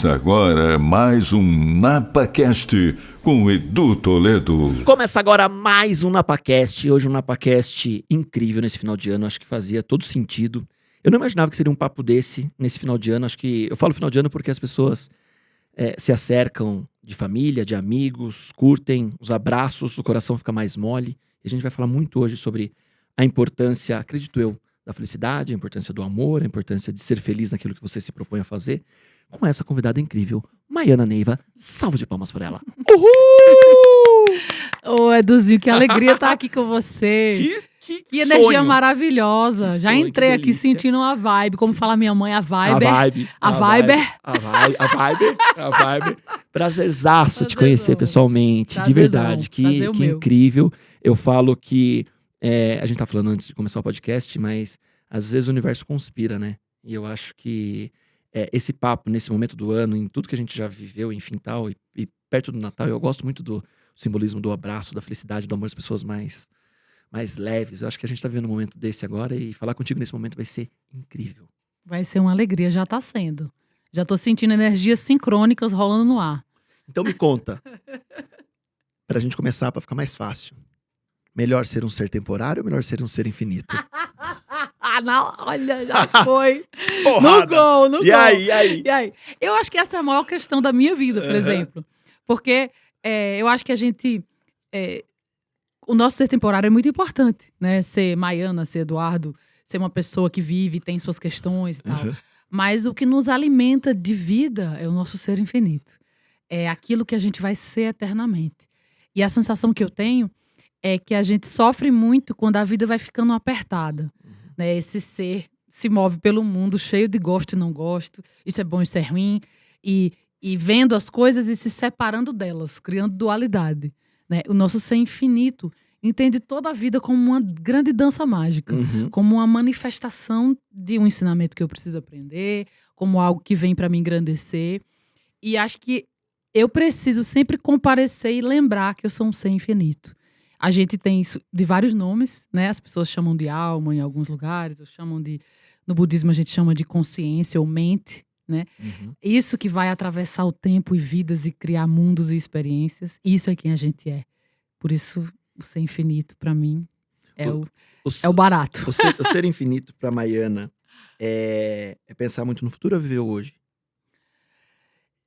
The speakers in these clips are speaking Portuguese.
Começa agora mais um NapaCast com Edu Toledo. Começa agora mais um NapaCast. Hoje um NapaCast incrível nesse final de ano. Acho que fazia todo sentido. Eu não imaginava que seria um papo desse nesse final de ano. Acho que eu falo final de ano porque as pessoas se acercam de família, de amigos, curtem os abraços, o coração fica mais mole. E a gente vai falar muito hoje sobre a importância, acredito eu, da felicidade, a importância do amor, a importância de ser feliz naquilo que você se propõe a fazer, com essa convidada incrível, Maiana Neiva. Salve de palmas por ela. Uhul! Ô, Eduzinho, que alegria estar aqui com você. Que energia maravilhosa. Que Já sonho, entrei que aqui delícia. sentindo uma vibe. Como fala minha mãe, a vibe. A vibe. Prazerzaço te conhecer pessoalmente, de verdade. Que incrível. Eu falo que a gente tá falando antes de começar o podcast, mas às vezes o universo conspira, né? E eu acho que esse papo, nesse momento do ano, em tudo que a gente já viveu, enfim, tal, e perto do Natal, eu gosto muito do simbolismo do abraço, da felicidade, do amor das pessoas mais leves. Eu acho que a gente tá vivendo um momento desse agora e falar contigo nesse momento vai ser incrível. Vai ser uma alegria, já tá sendo. Já tô sentindo energias sincrônicas rolando no ar. Então me conta, pra gente começar, pra ficar mais fácil. Melhor ser um ser temporário ou melhor ser um ser infinito? Não, olha, já foi. Porrada. No gol. E aí? Eu acho que essa é a maior questão da minha vida, por exemplo. Porque eu acho que a gente... o nosso ser temporário é muito importante, né? Ser Maiana, ser Eduardo, ser uma pessoa que vive, tem suas questões e tal. Mas o que nos alimenta de vida é o nosso ser infinito. É aquilo que a gente vai ser eternamente. E a sensação que eu tenho é que a gente sofre muito quando a vida vai ficando apertada. Né? Esse ser se move pelo mundo cheio de gosto e não gosto. Isso é bom, isso é ruim. E vendo as coisas e se separando delas, criando dualidade. Né? O nosso ser infinito entende toda a vida como uma grande dança mágica. Como uma manifestação de um ensinamento que eu preciso aprender, como algo que vem para me engrandecer. E acho que eu preciso sempre comparecer e lembrar que eu sou um ser infinito. A gente tem isso de vários nomes, né? As pessoas chamam de alma em alguns lugares, no budismo a gente chama de consciência ou mente, né? Isso que vai atravessar o tempo e vidas e criar mundos e experiências, isso é quem a gente é. Por isso, o ser infinito, para mim, é o barato. O ser infinito para Maiana é pensar muito no futuro ou viver o hoje?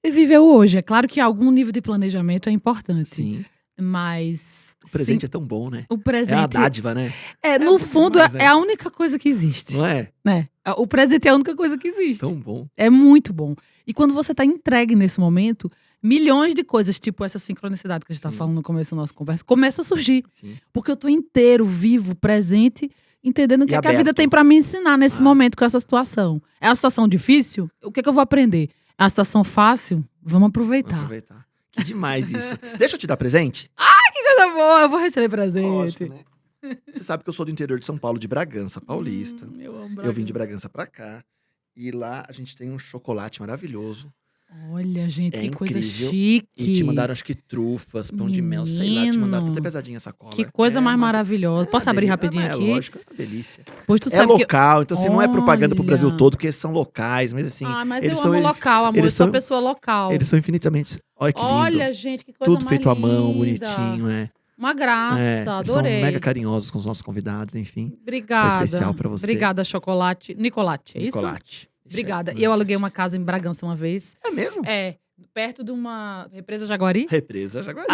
E viver o hoje. É claro que algum nível de planejamento é importante. Sim. Mas... O presente é tão bom, né? O presente... É a dádiva, né? No fundo, demais, é a única coisa que existe. Não é? Né? O presente é a única coisa que existe. Tão bom. É muito bom. E quando você tá entregue nesse momento, milhões de coisas, tipo essa sincronicidade que a gente tá falando no começo da nossa conversa, começa a surgir. Sim. Porque eu tô inteiro, vivo, presente, entendendo o que, a vida tem pra me ensinar nesse momento com essa situação. É uma situação difícil? O que eu vou aprender? É uma situação fácil? Vamos aproveitar. Que demais isso. Deixa eu te dar presente? Que coisa boa, eu vou receber presente. Lógico, né? Você sabe que eu sou do interior de São Paulo, de Bragança, paulista. Eu amo Bragança. Eu vim de Bragança pra cá. E lá a gente tem um chocolate maravilhoso. Olha, gente, que incrível. Coisa chique. E te mandaram, acho que trufas, pão de mel, sei lá. Te mandaram, tá até pesadinha essa cola. Que coisa mais maravilhosa. Posso abrir rapidinho aqui? Lógico, é uma delícia. Pois tu sabe local, então assim, não é propaganda pro Brasil todo, porque eles são locais, mas assim... mas eu amo local, amor, eu sou pessoa local. Eles são infinitamente... Olha que lindo. Olha, gente, que coisa tudo mais feito linda. à mão, bonitinho, Uma graça, adorei. Eles são mega carinhosos com os nossos convidados, enfim. Obrigada. Foi especial pra você. Obrigada, chocolate. Nicolate, é Nicolate. Isso? Obrigada. E eu aluguei uma casa em Bragança uma vez. É mesmo? Perto de uma represa Jaguari. Represa Jaguari.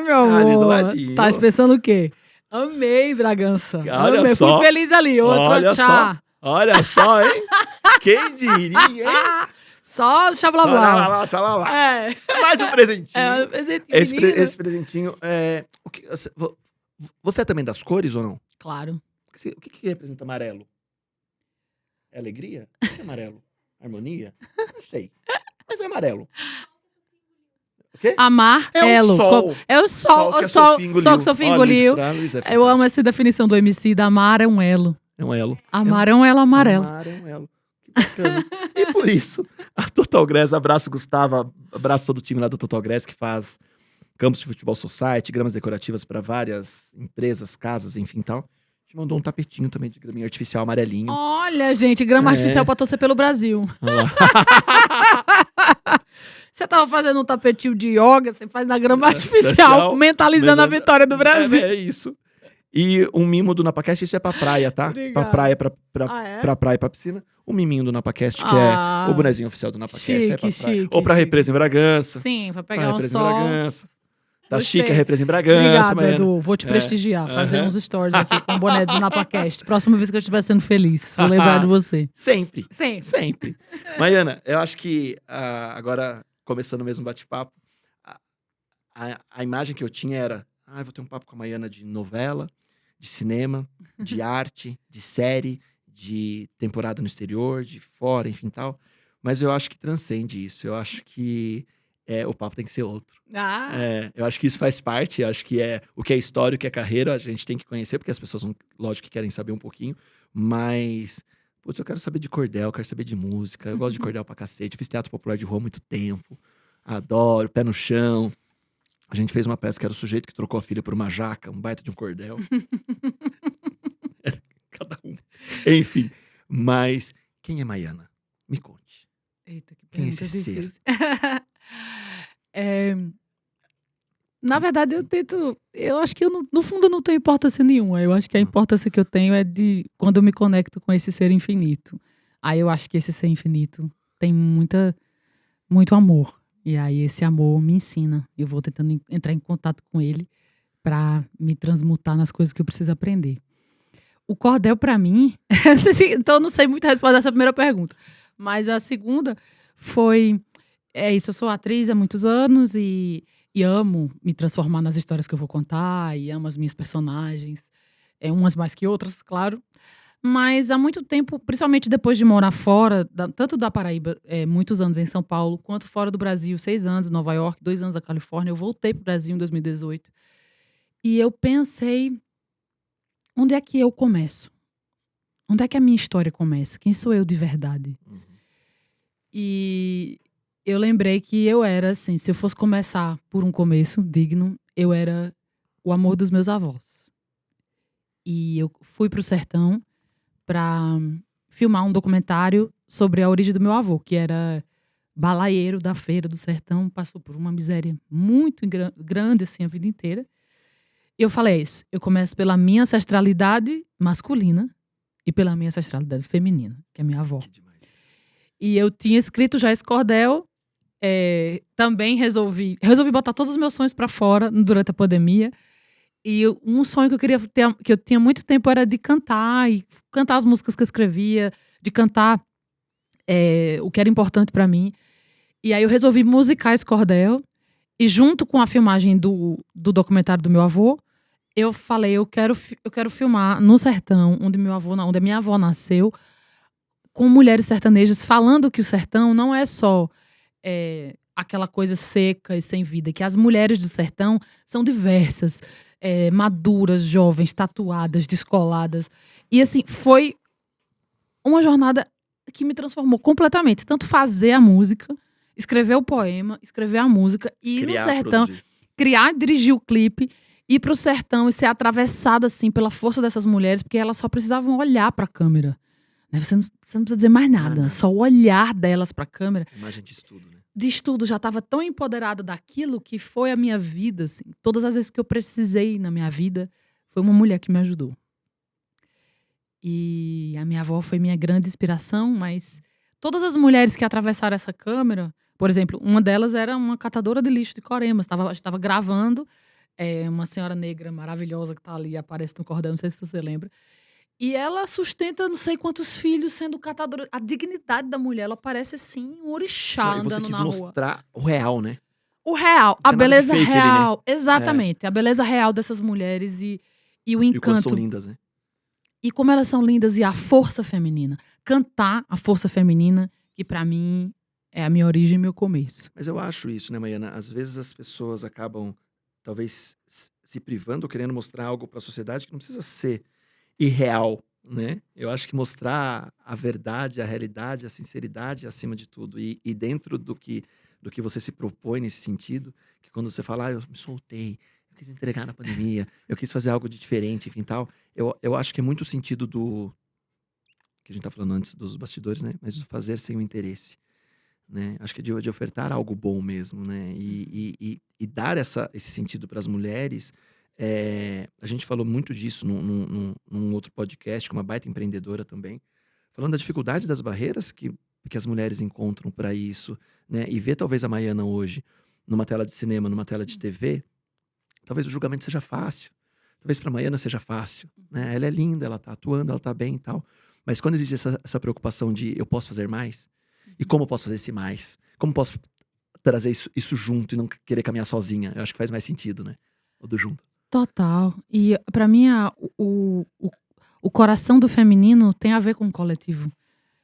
Meu amor. Ali do ladinho. Tá pensando o quê? Amei Bragança. Olha só. Fui feliz ali. Olha só, hein? Quem diria, hein? Só xablabla. É mais um presentinho. Um presentinho. Esse presentinho é... Você é também das cores ou não? Claro. O que representa amarelo? É alegria? O que é amarelo? Harmonia? Não sei. Mas é amarelo. O quê? Amarelo. É o sol. O sol que Sofia engoliu. Eu amo essa definição do MC, da amar é um elo. É um elo. Amar é um elo amarelo. Amar é um elo. Que bacana. E por isso, a Total Grass, abraço Gustavo, abraço todo o time lá do Total Grass que faz campos de futebol society, gramas decorativas para várias empresas, casas, enfim tal. Te mandou um tapetinho também de graminha artificial amarelinho. Olha, gente, grama artificial pra torcer pelo Brasil. Você tava fazendo um tapetinho de yoga, você faz na grama artificial, mentalizando a vitória do Brasil. É isso. E um mimo do NapaCast, isso é pra praia, tá? Obrigada. Pra praia, Ah, é? pra praia e pra piscina. O miminho do NapaCast, que Ah, é o bonezinho oficial do NapaCast. É pra chique, praia. chique, Ou pra chique. represa em Bragança. Sim, vai Pra pegar um represa em sol. Bragança. Tá Gostei. chique a represa em Bragança, Obrigada, Maiana. Edu. Vou te prestigiar. Fazer Aham. uns stories aqui com o boné do NapaCast. Próxima vez que eu estiver sendo feliz, vou lembrar de você. Sempre. Sim. Sempre. Maiana, eu acho que agora, começando mesmo o bate-papo, a imagem que eu tinha era: vou ter um papo com a Maiana de novela, de cinema, de arte, de série, de temporada no exterior, de fora, enfim tal. Mas eu acho que transcende isso. Eu acho que o papo tem que ser outro. Eu acho que isso faz parte. Eu acho que o que é história, o que é carreira, a gente tem que conhecer, porque as pessoas, lógico, que querem saber um pouquinho. Mas, putz, eu quero saber de cordel, eu quero saber de música. Eu gosto de cordel pra cacete. Eu fiz teatro popular de rua há muito tempo. Adoro, pé no chão. A gente fez uma peça que era o sujeito que trocou a filha por uma jaca, um baita de um cordel. Cada um. Enfim, mas quem é Maiana? Me conte. Eita, que Quem é pergunta esse ser? difícil. Na verdade, eu acho que no fundo eu não tenho importância nenhuma. Eu acho que a importância que eu tenho é de quando eu me conecto com esse ser infinito. Aí eu acho que esse ser infinito tem muito amor. E aí esse amor me ensina. Eu vou tentando entrar em contato com ele para me transmutar nas coisas que eu preciso aprender. O cordel, para mim... então eu não sei muito a resposta dessa primeira pergunta. Mas a segunda foi... É isso, eu sou atriz há muitos anos e amo me transformar nas histórias que eu vou contar, e amo as minhas personagens, umas mais que outras, claro. Mas há muito tempo, principalmente depois de morar fora, tanto da Paraíba, muitos anos em São Paulo, quanto fora do Brasil, 6 anos em Nova York, 2 anos na Califórnia, eu voltei para o Brasil em 2018. E eu pensei, onde é que eu começo? Onde é que a minha história começa? Quem sou eu de verdade? E eu lembrei que eu era, assim, se eu fosse começar por um começo digno, eu era o amor dos meus avós. E eu fui pro sertão para filmar um documentário sobre a origem do meu avô, que era balaieiro da feira do sertão, passou por uma miséria muito grande, assim, a vida inteira. E eu falei isso, eu começo pela minha ancestralidade masculina e pela minha ancestralidade feminina, que é minha avó. Que demais. E eu tinha escrito já esse cordel, também resolvi botar todos os meus sonhos para fora durante a pandemia. E um sonho que eu queria ter, que eu tinha muito tempo, era de cantar, e cantar as músicas que eu escrevia, de cantar o que era importante para mim. E aí eu resolvi musicar esse cordel, e junto com a filmagem do documentário do meu avô, eu falei, eu quero filmar no sertão, onde a minha avó nasceu, com mulheres sertanejas, falando que o sertão não é só aquela coisa seca e sem vida, que as mulheres do sertão são diversas, maduras, jovens, tatuadas, descoladas. E assim, foi uma jornada que me transformou completamente. Tanto fazer a música, escrever o poema, escrever a música, e ir no sertão, criar e dirigir o clipe, ir pro sertão e ser atravessada assim pela força dessas mulheres, porque elas só precisavam olhar pra câmera. Você não precisa dizer mais nada, só o olhar delas pra câmera. Imagem de estudo, né? De estudo, já estava tão empoderada daquilo que foi a minha vida, assim. Todas as vezes que eu precisei na minha vida, foi uma mulher que me ajudou. E a minha avó foi minha grande inspiração, mas todas as mulheres que atravessaram essa câmera, por exemplo, uma delas era uma catadora de lixo de Corema, estava gravando, uma senhora negra maravilhosa que está ali, aparece no cordel, não sei se você lembra. E ela sustenta não sei quantos filhos sendo catadora. A dignidade da mulher, ela parece assim um orixá andando na rua. E você quis mostrar o real, né? O real, a beleza real. Ali, né? Exatamente, a beleza real dessas mulheres e o encanto. E como são lindas, né? E como elas são lindas, e a força feminina. Cantar a força feminina, que pra mim é a minha origem e meu começo. Mas eu acho isso, né, Maiana? Às vezes as pessoas acabam, talvez, se privando, querendo mostrar algo pra sociedade que não precisa ser irreal, né? Eu acho que mostrar a verdade, a realidade, a sinceridade acima de tudo. E dentro do que você se propõe nesse sentido, que quando você fala, eu me soltei, eu quis entregar na pandemia, eu quis fazer algo de diferente, enfim, tal. Eu acho que é muito o sentido do... que a gente tá falando antes dos bastidores, né? Mas do fazer sem o interesse, né? Acho que é de ofertar algo bom mesmo, né? E dar esse sentido para as mulheres. A gente falou muito disso num outro podcast, com uma baita empreendedora também, falando da dificuldade das barreiras que as mulheres encontram para isso, né? E ver talvez a Maiana hoje numa tela de cinema, numa tela de TV, talvez o julgamento seja fácil. Talvez para a Maiana seja fácil, né? Ela é linda, ela tá atuando, ela tá bem e tal. Mas quando existe essa preocupação de eu posso fazer mais? E como eu posso fazer esse mais? Como posso trazer isso junto e não querer caminhar sozinha? Eu acho que faz mais sentido, né? O do junto. Total. E pra mim, o coração do feminino tem a ver com o coletivo.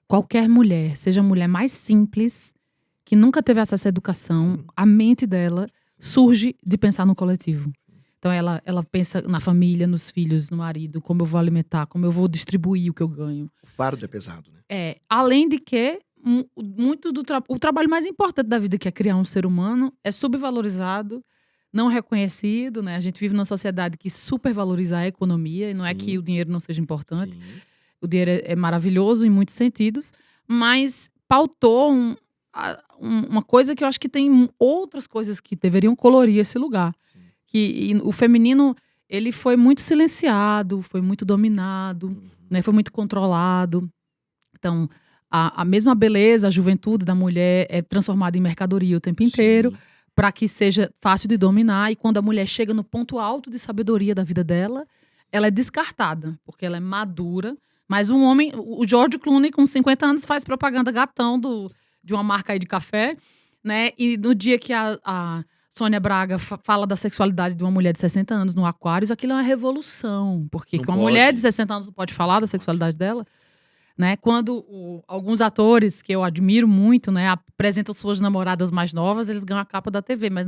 Qualquer mulher, seja a mulher mais simples, que nunca teve acesso à educação, Sim. a mente dela surge de pensar no coletivo. Então ela pensa na família, nos filhos, no marido, como eu vou alimentar, como eu vou distribuir o que eu ganho. O fardo é pesado, né? Além de que muito o trabalho mais importante da vida, que é criar um ser humano, é subvalorizado, não reconhecido, né? A gente vive numa sociedade que supervaloriza a economia, e não é Sim. que o dinheiro não seja importante. Sim. O dinheiro é maravilhoso em muitos sentidos, mas pautou uma coisa que eu acho que tem outras coisas que deveriam colorir esse lugar. Sim. E o feminino, ele foi muito silenciado, foi muito dominado, né? Foi muito controlado. Então, a mesma beleza, a juventude da mulher é transformada em mercadoria o tempo inteiro, Sim. para que seja fácil de dominar. E quando a mulher chega no ponto alto de sabedoria da vida dela, ela é descartada, porque ela é madura. Mas um homem, o George Clooney, com 50 anos, faz propaganda gatão de uma marca aí de café, né? E no dia que a Sônia Braga fala da sexualidade de uma mulher de 60 anos no Aquarius, aquilo é uma revolução. Porque Não uma pode. mulher de 60 anos não pode falar da sexualidade dela, né? Quando alguns atores, que eu admiro muito, né, apresentam suas namoradas mais novas, eles ganham a capa da TV. Mas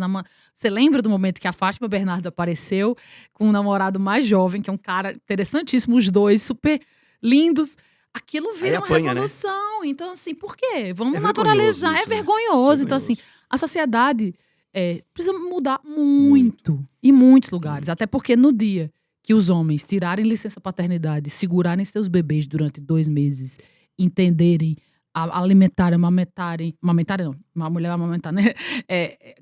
você lembra do momento que a Fátima Bernardo apareceu com um namorado mais jovem, que é um cara interessantíssimo, os dois super lindos. Aquilo vira uma apanha, né? revolução. Então, assim, por quê? Vamos É naturalizar. vergonhoso É isso, né? vergonhoso. Então, assim, a sociedade precisa mudar muito. Em muitos lugares. Até porque no dia que os homens tirarem licença paternidade, segurarem seus bebês durante 2 meses, entenderem, alimentarem, amamentarem não, uma mulher amamentar, né?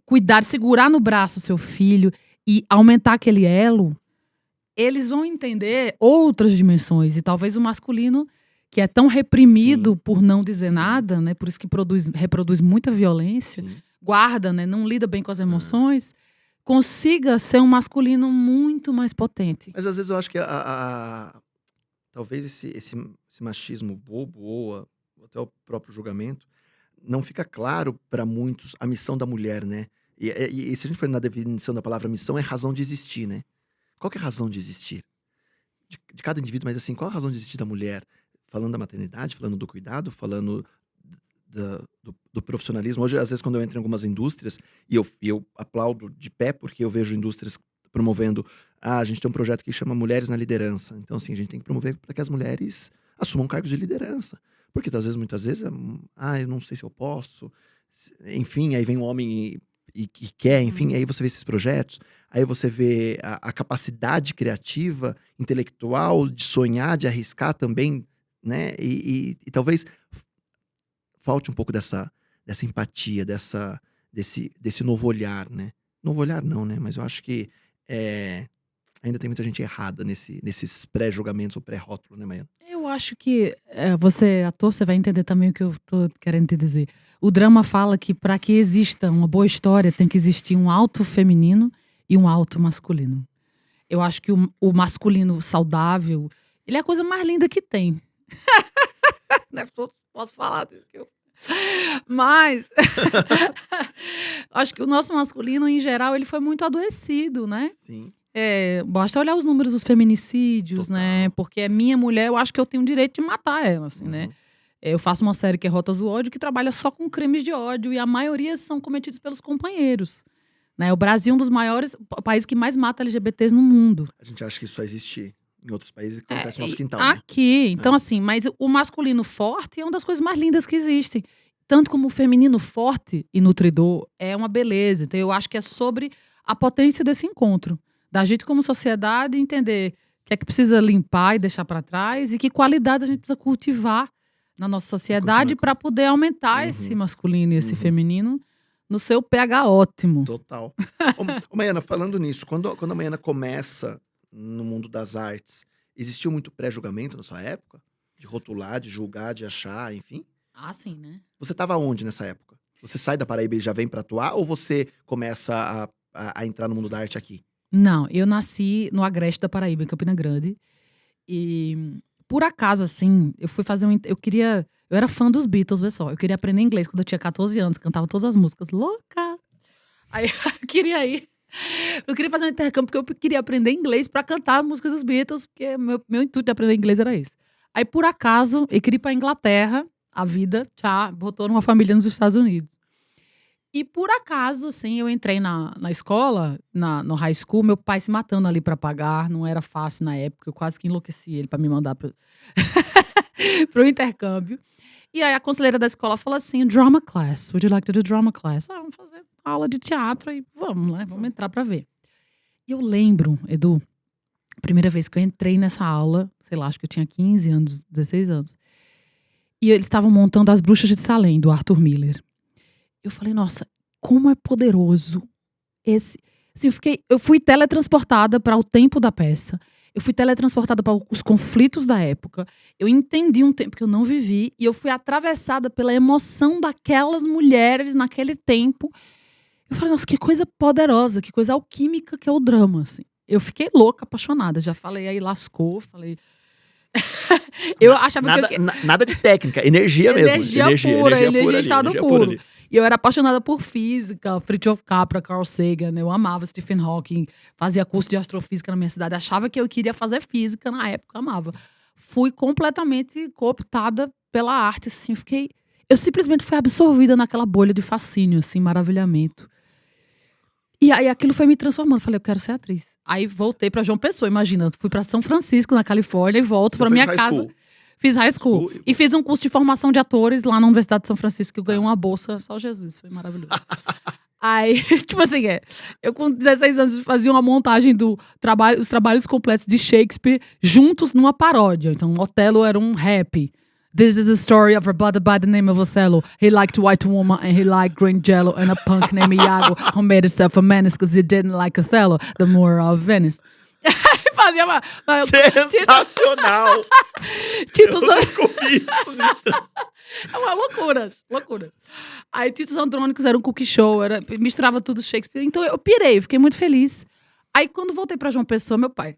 Cuidar, segurar no braço seu filho e aumentar aquele elo, eles vão entender outras dimensões. E talvez o masculino, que é tão reprimido Sim. por não dizer Sim. nada, né? Por isso que reproduz muita violência, Sim. guarda, né? Não lida bem com as emoções, consiga ser um masculino muito mais potente. Mas às vezes eu acho que talvez esse machismo bobo ou até o próprio julgamento não fica claro para muitos a missão da mulher, né? E se a gente for na definição da palavra missão, é razão de existir, né? Qual que é a razão de existir? De cada indivíduo, mas assim, qual a razão de existir da mulher? Falando da maternidade, falando do cuidado, falando do profissionalismo. Hoje, às vezes, quando eu entro em algumas indústrias, e eu aplaudo de pé, porque eu vejo indústrias promovendo, a gente tem um projeto que chama Mulheres na Liderança. Então, assim, a gente tem que promover para que as mulheres assumam cargos de liderança. Porque, às vezes, muitas vezes, eu não sei se eu posso. Enfim, aí vem um homem e quer, enfim, aí você vê esses projetos, aí você vê a capacidade criativa, intelectual, de sonhar, de arriscar também, né? E talvez falte um pouco dessa empatia, desse novo olhar, né? Novo olhar não, né? Mas eu acho que ainda tem muita gente errada nesses pré-julgamentos ou pré-rótulo, né, Maiana? Eu acho que você, ator, você vai entender também o que eu tô querendo te dizer. O drama fala que para que exista uma boa história tem que existir um alto feminino e um alto masculino. Eu acho que o masculino saudável, ele é a coisa mais linda que tem. Não posso falar disso que eu... Mas acho que o nosso masculino, em geral, ele foi muito adoecido, né? Sim. Basta olhar os números dos feminicídios, Total. né? Porque é minha mulher, eu acho que eu tenho o direito de matar ela, assim, né? Uhum. Eu faço uma série que é Rotas do Ódio, que trabalha só com crimes de ódio, e a maioria são cometidos pelos companheiros, né? O Brasil é um dos maiores países que mais mata LGBTs no mundo. A gente acha que isso só existe em outros países que acontece no nosso quintal, né? Aqui. Então, assim, mas o masculino forte é uma das coisas mais lindas que existem. Tanto como o feminino forte e nutridor é uma beleza. Então, eu acho que é sobre a potência desse encontro. Da gente, como sociedade, entender o que é que precisa limpar e deixar para trás e que qualidades a gente precisa cultivar na nossa sociedade para poder aumentar esse masculino e esse feminino no seu pH ótimo. Total. Ô, Maiana, falando nisso, quando a Maiana começa no mundo das artes, existiu muito pré-julgamento na sua época? De rotular, de julgar, de achar, enfim? Ah, sim, né? Você estava onde nessa época? Você sai da Paraíba e já vem pra atuar? Ou você começa a entrar no mundo da arte aqui? Não, eu nasci no Agreste da Paraíba, em Campina Grande. E, por acaso, assim, eu fui fazer eu era fã dos Beatles, vê só. Eu queria aprender inglês quando eu tinha 14 anos, cantava todas as músicas. Louca! Aí eu queria ir. Eu queria fazer um intercâmbio porque eu queria aprender inglês pra cantar músicas dos Beatles, porque meu intuito de aprender inglês era esse. Aí, por acaso, eu queria ir pra Inglaterra, a vida, botou numa família nos Estados Unidos. E por acaso, assim, eu entrei na escola, no high school, meu pai se matando ali pra pagar, não era fácil na época, eu quase que enlouqueci ele pra me mandar pro intercâmbio. E aí a conselheira da escola falou assim, drama class, would you like to do drama class? Vamos fazer aula de teatro e vamos, né, vamos entrar pra ver. E eu lembro, Edu, a primeira vez que eu entrei nessa aula, sei lá, acho que eu tinha 15 anos, 16 anos, e eles estavam montando As Bruxas de Salem, do Arthur Miller. Eu falei, nossa, como é poderoso esse... Assim, eu fui teletransportada para o tempo da peça. Eu fui teletransportada para os conflitos da época. Eu entendi um tempo que eu não vivi. E eu fui atravessada pela emoção daquelas mulheres naquele tempo. Eu falei, nossa, que coisa poderosa, que coisa alquímica que é o drama. Assim. Eu fiquei louca, apaixonada. Já falei, aí lascou, falei... eu achava nada de técnica, energia mesmo. Energia pura, estado puro. E eu era apaixonada por física, Fritjof Capra, Carl Sagan, eu amava Stephen Hawking, fazia curso de astrofísica na minha cidade, achava que eu queria fazer física na época, amava. Fui completamente cooptada pela arte, assim, eu simplesmente fui absorvida naquela bolha de fascínio, assim, maravilhamento. E aí aquilo foi me transformando, falei, eu quero ser atriz. Aí voltei pra João Pessoa, imagina, fui pra São Francisco, na Califórnia, e volto pra minha casa. Fiz high school. E fiz um curso de formação de atores lá na Universidade de São Francisco, que eu ganhei uma bolsa, só Jesus, foi maravilhoso. Aí, tipo assim, eu com 16 anos fazia uma montagem os trabalhos completos de Shakespeare juntos numa paródia. Então, Otelo era um rap. This is a story of a brother by the name of Othello. He liked white woman and he liked green jello and a punk named Iago who made himself a menace because he didn't like Othello, the Moor of Venice. Fazia sensacional! Titus isso. É uma loucura. Aí Titus Andrônicos era um cookie show, misturava tudo Shakespeare. Então eu pirei, fiquei muito feliz. Aí quando voltei pra João Pessoa, meu pai...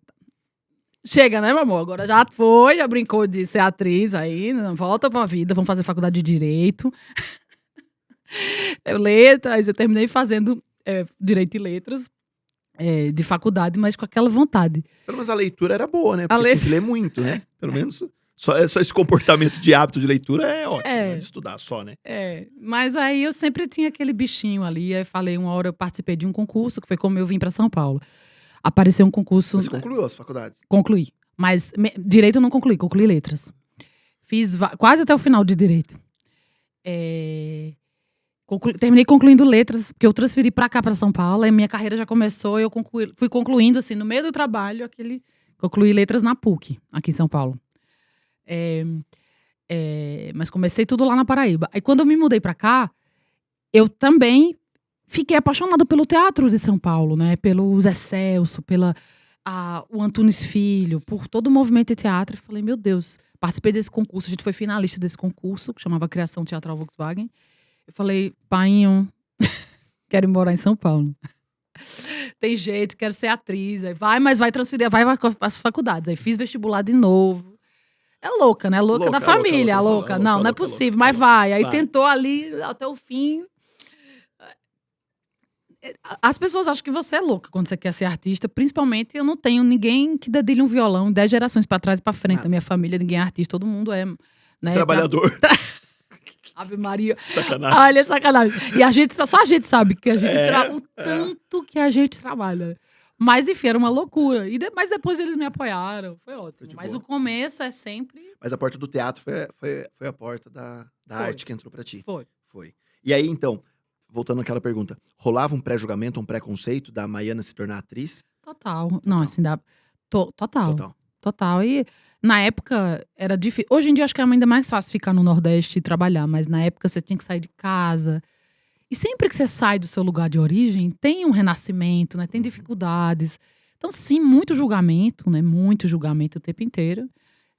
Chega, né, meu amor? Agora já brincou de ser atriz, aí volta pra vida, vamos fazer faculdade de Direito. Eu terminei fazendo Direito e Letras. De faculdade, mas com aquela vontade. Pelo menos a leitura era boa, né? Porque tinha que ler muito, né? Pelo menos só esse comportamento de hábito de leitura é ótimo, né? De estudar só, né? Mas aí eu sempre tinha aquele bichinho ali. Aí falei, uma hora eu participei de um concurso, que foi como eu vim pra São Paulo. Apareceu um concurso... Você concluiu as faculdades? Concluí. Mas Direito eu não concluí Letras. Fiz quase até o final de Direito. Terminei concluindo Letras, porque eu transferi pra cá, pra São Paulo, aí minha carreira já começou, eu fui concluindo, assim, no meio do trabalho, concluí Letras na PUC, aqui em São Paulo. Mas comecei tudo lá na Paraíba. Aí quando eu me mudei pra cá, eu também fiquei apaixonada pelo teatro de São Paulo, né? Pelo Zé Celso, o Antunes Filho, por todo o movimento de teatro. Eu falei, meu Deus, participei desse concurso, a gente foi finalista desse concurso, que chamava Criação Teatral Volkswagen. Eu falei, painho, quero ir morar em São Paulo. Tem jeito, quero ser atriz. Aí mas vai transferir, vai para as faculdades. Aí fiz vestibular de novo. É louca, né? Louca da família, louca. Não é possível, mas vai. Aí tentou ali até o fim. As pessoas acham que você é louca quando você quer ser artista. Principalmente, eu não tenho ninguém que dedilhe um violão 10 gerações para trás e para frente. Da minha família, ninguém é artista. Todo mundo é... Né, trabalhador. Ave Maria. Sacanagem. Olha, sacanagem. E só a gente sabe que o tanto que a gente trabalha. Mas, enfim, era uma loucura. Mas depois eles me apoiaram. Foi ótimo. Mas o começo é sempre... Mas a porta do teatro foi a porta da arte que entrou pra ti. Foi. E aí, então, voltando àquela pergunta, rolava um pré-julgamento, um preconceito da Maiana se tornar atriz? Total. Não, assim, total. total. E na época era difícil. Hoje em dia acho que é ainda mais fácil ficar no Nordeste e trabalhar, mas na época você tinha que sair de casa. E sempre que você sai do seu lugar de origem, tem um renascimento, né? Tem dificuldades. Então, sim, muito julgamento, né? Muito julgamento o tempo inteiro.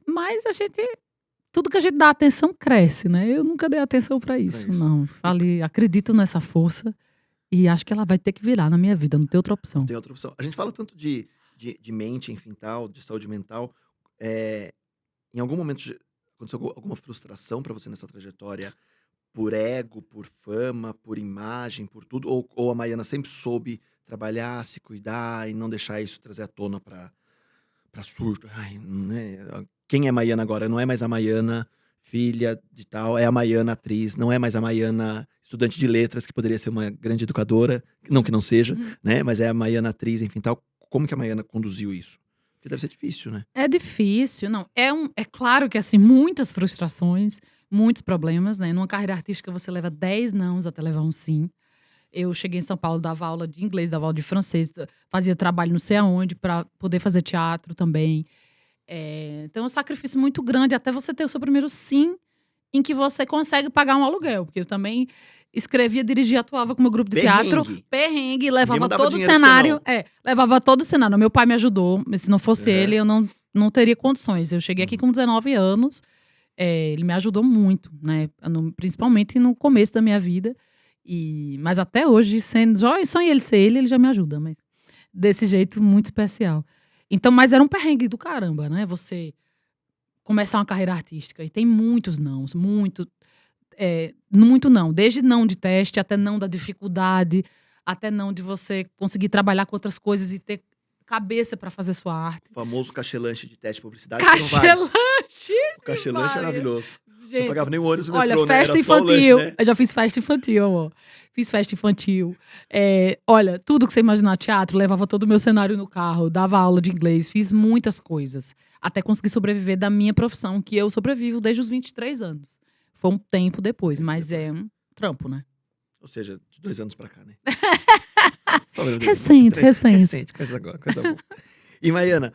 Mas tudo que a gente dá atenção cresce, né? Eu nunca dei atenção pra isso, não. Falei, acredito nessa força e acho que ela vai ter que virar na minha vida, não tem outra opção. Não tem outra opção. A gente fala tanto de mente, enfim, tal, de saúde mental. Em algum momento aconteceu alguma frustração pra você nessa trajetória? Por ego, por fama, por imagem, por tudo? Ou a Maiana sempre soube trabalhar, se cuidar e não deixar isso trazer à tona pra surto? Ai, né? Quem é Maiana agora? Não é mais a Maiana filha de tal, é a Maiana atriz, não é mais a Maiana estudante de letras, que poderia ser uma grande educadora, não que não seja, né? Mas é a Maiana atriz, enfim, tal. Como que a Maiana conduziu isso? Porque deve ser difícil, né? É difícil, não. É claro que, assim, muitas frustrações, muitos problemas, né? Numa carreira artística você leva 10 nãos até levar um sim. Eu cheguei em São Paulo, dava aula de inglês, dava aula de francês, fazia trabalho não sei aonde para poder fazer teatro também. Então é um sacrifício muito grande até você ter o seu primeiro sim, em que você consegue pagar um aluguel. Porque eu também escrevia, dirigia, atuava com meu grupo de teatro. Perrengue, levava todo o cenário. Levava todo o cenário. Meu pai me ajudou, mas se não fosse ele, eu não teria condições. Eu cheguei aqui com 19 anos, ele me ajudou muito, né? Principalmente no começo da minha vida. Mas até hoje, só em ele ser ele já me ajuda, mas desse jeito muito especial. Então, mas era um perrengue do caramba, né? Você começar uma carreira artística e tem muitos nãos, muito não. Desde não de teste, até não da dificuldade, até não de você conseguir trabalhar com outras coisas e ter cabeça pra fazer sua arte. O famoso cachê-lanche de teste de publicidade. Cachê-lanche! O cachê-lanche é maravilhoso. Gente, não pagava nem o ônibus no olha, metrô, festa né? Era infantil. só o lanche, né? Eu já fiz festa infantil, amor. Fiz festa infantil. Olha, tudo que você imaginar, teatro, levava todo o meu cenário no carro, dava aula de inglês, fiz muitas coisas. Até conseguir sobreviver da minha profissão, que eu sobrevivo desde os 23 anos. Foi um tempo depois, mas é um trampo, né? Ou seja, de 2 anos pra cá, né? Recente. Coisa boa. E, Maiana,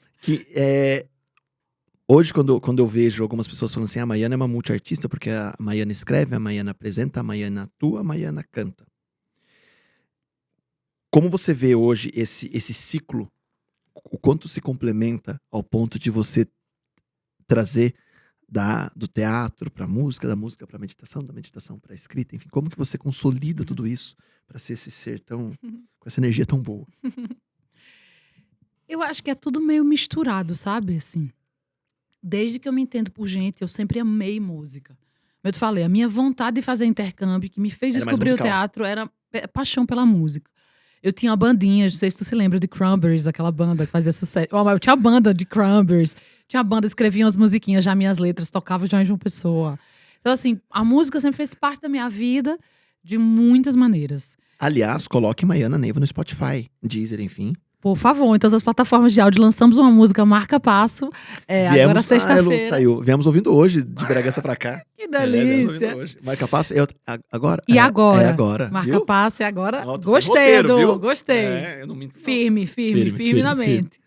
hoje, quando eu vejo algumas pessoas falando assim, a Maiana é uma multiartista, porque a Maiana escreve, a Maiana apresenta, a Maiana atua, a Maiana canta. Como você vê hoje esse ciclo, o quanto se complementa ao ponto de você trazer do teatro para a música, da música para a meditação, da meditação para a escrita, enfim, como que você consolida tudo isso para ser esse ser com essa energia tão boa? Eu acho que é tudo meio misturado, sabe? Assim, desde que eu me entendo por gente, eu sempre amei música. Como eu te falei, a minha vontade de fazer intercâmbio, que me fez descobrir o teatro, era paixão pela música. Eu tinha uma bandinha, não sei se tu se lembra de Cranberries, aquela banda que fazia sucesso. Eu tinha a banda de Cranberries, tinha a banda, escrevia umas musiquinhas, já minhas letras, tocava já de uma pessoa. Então, assim, a música sempre fez parte da minha vida de muitas maneiras. Aliás, coloque Maiana Neiva no Spotify, Deezer, enfim. Por favor, em todas as plataformas de áudio, lançamos uma música Marca Passo. Agora sexta-feira. Saiu. Viemos ouvindo hoje, de Bragança pra cá. Que delícia. Hoje. Marca Passo, agora. E agora? É agora. Marca viu? Passo e agora. Nossa, Gostei, roteiro, Edu. viu? Gostei. Eu não minto, não. Firme na mente.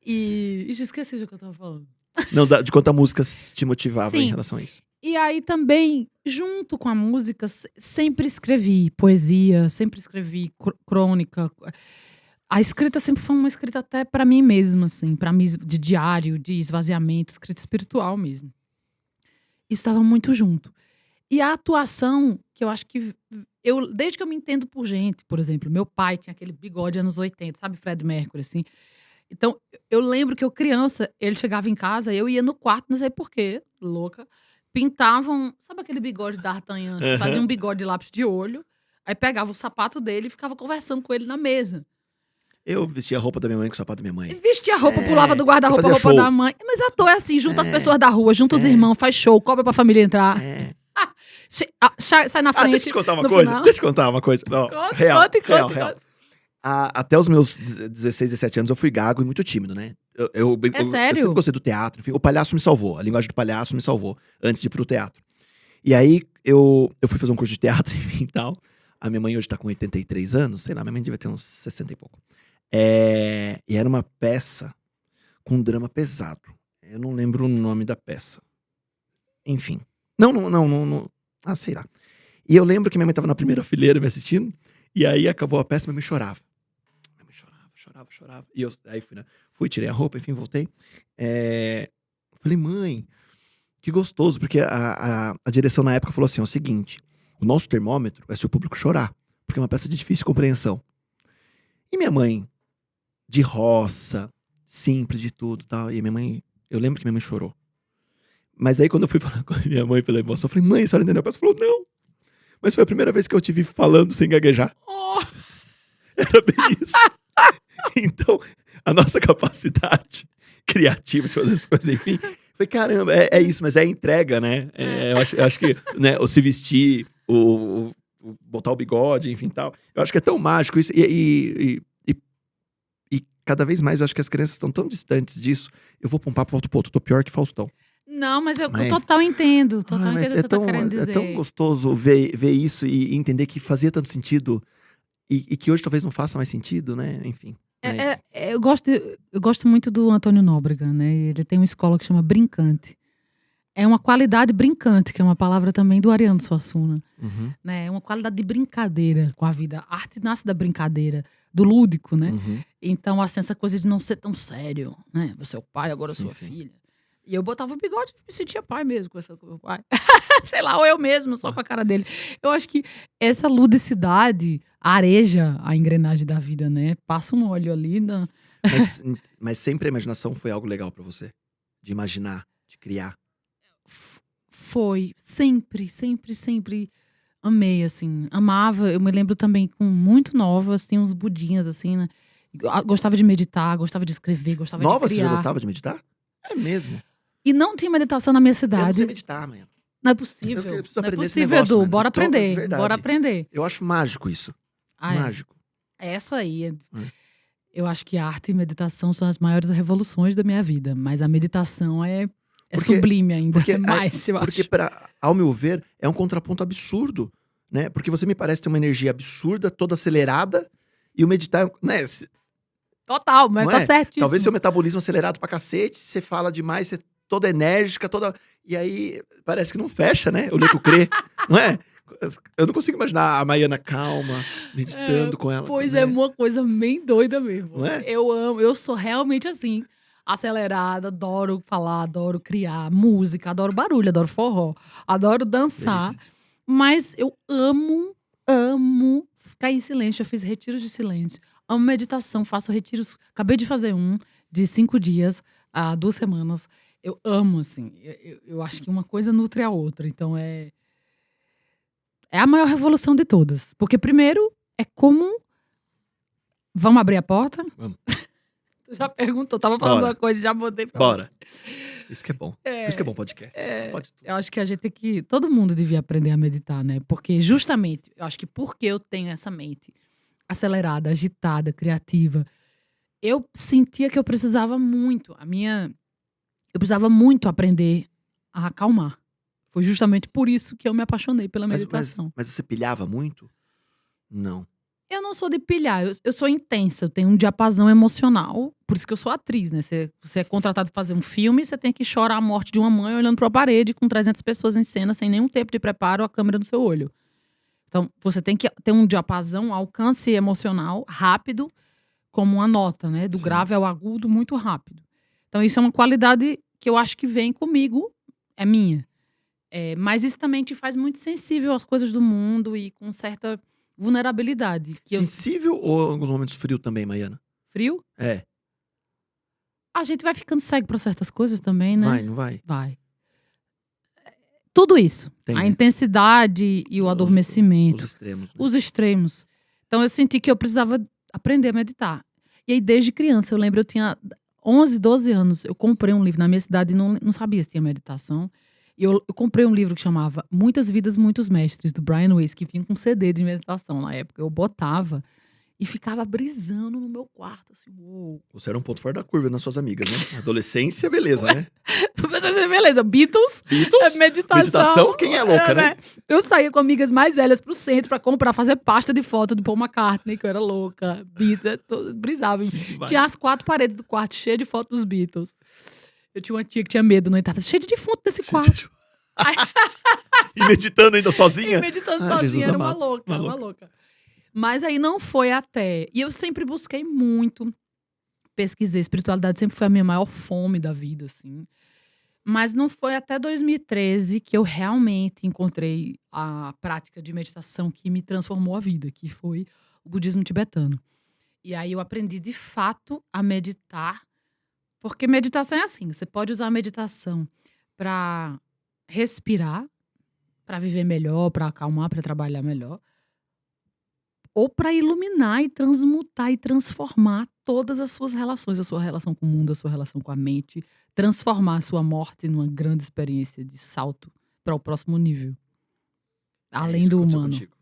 E esqueci do que eu tava falando. Não, de quanto a música te motivava Sim. em relação a isso. E aí também, junto com a música, sempre escrevi poesia, sempre escrevi crônica. A escrita sempre foi uma escrita até pra mim mesma, assim, para mim, de diário, de esvaziamento, escrita espiritual mesmo. Isso estava muito junto. E a atuação, que eu acho que desde que eu me entendo por gente, por exemplo, meu pai tinha aquele bigode anos 80, sabe, Fred Mercury, assim. Então, eu lembro que eu criança, ele chegava em casa, eu ia no quarto, não sei porquê, louca, pintavam, sabe aquele bigode d'Artagnan, fazia um bigode de lápis de olho, aí pegava o sapato dele e ficava conversando com ele na mesa. Eu vestia a roupa da minha mãe com o sapato da minha mãe. Vestia a roupa, pulava do guarda-roupa, a roupa da mãe. Mas ator é assim, junta as pessoas da rua, junta os irmãos, faz show, cobra pra família entrar. Sai na frente. Deixa eu te contar uma coisa. Final. Deixa eu te contar uma coisa. Não, real. Até os meus 16, 17 anos eu fui gago e muito tímido, né? Eu sério? Eu sempre gostei do teatro. Enfim, o palhaço me salvou. A linguagem do palhaço me salvou antes de ir pro teatro. E aí eu fui fazer um curso de teatro, enfim, e tal. A minha mãe hoje tá com 83 anos, sei lá, minha mãe devia ter uns 60 e pouco. E era uma peça com um drama pesado. Eu não lembro o nome da peça. Enfim. Não. Ah, sei lá. E eu lembro que minha mãe tava na primeira fileira me assistindo, e aí acabou a peça, minha mãe chorava. Minha mãe chorava. E eu aí fui, tirei a roupa, enfim, voltei. Falei, mãe, que gostoso, porque a direção na época falou assim, ó, o seguinte, o nosso termômetro é se o público chorar, porque é uma peça de difícil compreensão. E minha mãe, de roça, simples de tudo e tal, e minha mãe, eu lembro que minha mãe chorou. Mas aí quando eu fui falar com a minha mãe pela emoção, eu falei, mãe, a senhora entendeu a peça? Ela falou, não. Mas foi a primeira vez que eu te vi falando sem gaguejar. Oh, Era bem isso. Então, a nossa capacidade criativa de fazer as coisas, enfim. Foi caramba, é isso, mas é a entrega, né? Eu acho que né, o se vestir, o botar o bigode, enfim tal. Eu acho que é tão mágico isso. E cada vez mais eu acho que as crianças estão tão distantes disso. Eu vou pra um papo, volto pro outro. Tô pior que Faustão. não, mas eu total entendo. Total entendo o que você tá querendo dizer. É tão gostoso ver isso e entender que fazia tanto sentido e que hoje talvez não faça mais sentido, né? Enfim. Mas... Eu gosto muito do Antônio Nóbrega, né? Ele tem uma escola que chama Brincante. É uma qualidade brincante, que é uma palavra também do Ariano Suassuna. Uhum, Né? É uma qualidade de brincadeira com a vida. A arte nasce da brincadeira, do lúdico, né? uhum. Então, assim, essa coisa de não ser tão sério, né? Você é o pai, agora eu Sim, sou a sim. filha. E eu botava o bigode e me sentia pai mesmo, conversando com meu pai. Sei lá, ou eu mesmo, só com a cara dele. Eu acho que essa ludicidade areja a engrenagem da vida, né? Passa um óleo ali na... Mas sempre a imaginação foi algo legal pra você? De imaginar, de criar. Foi. Sempre amei, assim. Amava. Eu me lembro também, com muito novas, tinha uns budinhas, assim, né? Gostava de meditar, gostava de escrever, gostava Nova, de você já criar. gostava de meditar? É mesmo. E não tinha meditação na minha Eu não cidade. sei meditar, mãe. Não é possível. Eu preciso Não é aprender esse possível, negócio, Edu. mano. Bora Eu tô- de aprender. verdade. Bora aprender. Eu acho mágico isso. Ah, é. Mágico. Essa aí. Eu acho que arte e meditação são as maiores revoluções da minha vida. Mas a meditação é Porque- sublime ainda. porque- mais, eu Porque, acho. ao meu ver, é um contraponto absurdo, né? Porque você me parece ter uma energia absurda, toda acelerada, e o meditar, né? Total, mas Não tá é? certíssimo. Talvez seu metabolismo acelerado pra cacete, você fala demais, você é toda enérgica, toda... E aí, parece que não fecha, né? O leco crê, não é? Eu não consigo imaginar a Maiana calma, meditando com ela. Pois né? é, uma coisa bem doida mesmo. Não é? Eu amo, eu sou realmente assim, acelerada, adoro falar, adoro criar música, adoro barulho, adoro forró, adoro dançar. Delícia. Mas eu amo ficar em silêncio. Eu fiz retiros de silêncio. Amo meditação, faço retiros. Acabei de fazer um de 5 dias, há 2 semanas. Eu amo, assim. Eu acho que uma coisa nutre a outra. Então é a maior revolução de todas. Porque primeiro é como... Vamos abrir a porta? Vamos. Tu já perguntou, tava falando Bora. uma coisa e já botei pra Bora. Isso que é bom. É. Por isso que é bom podcast. Pode tudo. Eu acho que a gente tem que... Todo mundo devia aprender a meditar, né? Porque justamente, eu acho que porque eu tenho essa mente acelerada, agitada, criativa, eu sentia que eu precisava muito. Eu precisava muito aprender a acalmar. Foi justamente por isso que eu me apaixonei pela meditação. Mas você pilhava muito? Não. Eu não sou de pilhar, eu sou intensa, eu tenho um diapasão emocional, por isso que eu sou atriz, né? Você é contratado para fazer um filme, você tem que chorar a morte de uma mãe olhando para a parede com 300 pessoas em cena, sem nenhum tempo de preparo, a câmera no seu olho. Então, você tem que ter um diapasão, um alcance emocional rápido, como uma nota, né? Do Sim. grave ao agudo, muito rápido. Então, isso é uma qualidade que eu acho que vem comigo, é minha. Mas isso também te faz muito sensível às coisas do mundo e com certa vulnerabilidade. Sensível ou em alguns momentos frio também, Maiana? Frio? É. A gente vai ficando cego para certas coisas também, né? Vai, não vai? Vai. Tudo isso. Tem, A né? intensidade e o adormecimento. Os extremos. Né? Os extremos. Então eu senti que eu precisava aprender a meditar. E aí desde criança, eu lembro, eu tinha 11, 12 anos, eu comprei um livro na minha cidade e não sabia se tinha meditação. E eu comprei um livro que chamava Muitas Vidas, Muitos Mestres, do Brian Weiss, que vinha com CD de meditação na época. Eu botava e ficava brisando no meu quarto, assim, uou. Você era um ponto fora da curva nas suas amigas, né? Adolescência, beleza, né? Beleza, Beatles, Beatles? meditação. Meditação? Quem é louca, né? Eu saía com amigas mais velhas pro centro pra comprar, fazer pasta de foto do Paul McCartney, que eu era louca. Beatles, brisava. Tinha as 4 paredes do quarto cheias de fotos dos Beatles. Eu tinha uma tia que tinha medo, não entrava. Cheio de defunto nesse quarto. E meditando ainda sozinha? E meditando Jesus sozinha, era uma amado, louca, uma louca. Mas aí não foi até. E eu sempre busquei muito, pesquisei. Espiritualidade sempre foi a minha maior fome da vida, assim. Mas não foi até 2013 que eu realmente encontrei a prática de meditação que me transformou a vida, que foi o budismo tibetano. E aí eu aprendi de fato a meditar, porque meditação é assim, você pode usar a meditação para respirar, para viver melhor, para acalmar, para trabalhar melhor, ou para iluminar e transmutar e transformar todas as suas relações, a sua relação com o mundo, a sua relação com a mente, transformar a sua morte numa grande experiência de salto para o próximo nível. Além isso do aconteceu humano. contigo.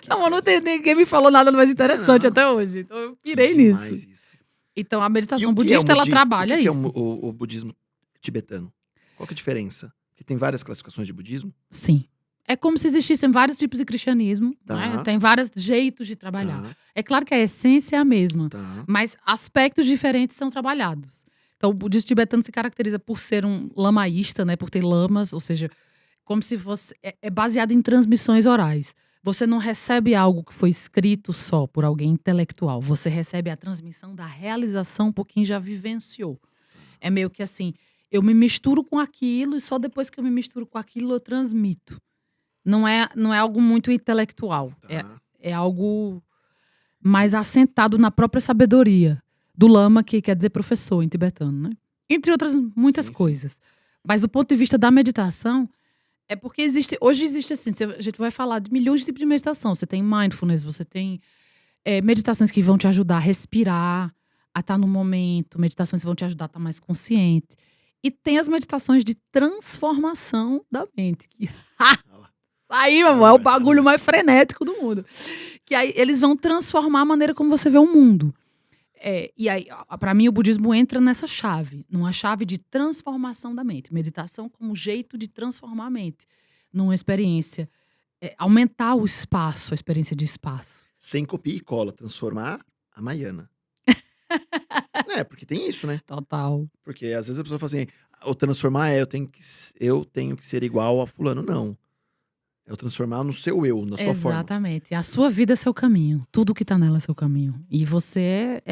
Não, não tem ninguém me falou nada mais interessante Não. até hoje. Então eu pirei Que demais nisso. isso. Então a E meditação o que é o budista, ela budismo? trabalha O que é isso. o budismo tibetano? Qual que é a diferença? Porque tem várias classificações de budismo. Sim. É como se existissem vários tipos de cristianismo, Tá. né? Tem vários jeitos de trabalhar. Tá, É claro que a essência é a mesma, tá. mas aspectos diferentes são trabalhados. Então, o budismo tibetano se caracteriza por ser um lamaísta, né? Por ter lamas, ou seja, como se fosse. É baseado em transmissões orais. Você não recebe algo que foi escrito só por alguém intelectual. Você recebe a transmissão da realização por quem já vivenciou. É meio que assim, eu me misturo com aquilo e só depois que eu me misturo com aquilo eu transmito. Não é algo muito intelectual. Tá. É algo mais assentado na própria sabedoria do lama, que quer dizer professor em tibetano, né? Entre outras muitas Sim, sim. coisas. Mas do ponto de vista da meditação, é porque hoje existe assim, a gente vai falar de milhões de tipos de meditação. Você tem mindfulness, você tem meditações que vão te ajudar a respirar, a estar no momento, meditações que vão te ajudar a estar mais consciente. E tem as meditações de transformação da mente, que aí, meu amor, é o bagulho mais frenético do mundo. Que aí eles vão transformar a maneira como você vê o mundo. E aí, pra mim, o budismo entra nessa chave. Numa chave de transformação da mente. Meditação como jeito de transformar a mente. Numa experiência. Aumentar o espaço, a experiência de espaço. Sem copia e cola, transformar a Maiana. Porque tem isso, né? Total. Porque às vezes a pessoa fala assim, o transformar eu tenho que ser igual a fulano. Não. É o transformar no seu eu, na sua forma. Exatamente. A sua vida é seu caminho. Tudo que tá nela é seu caminho. E você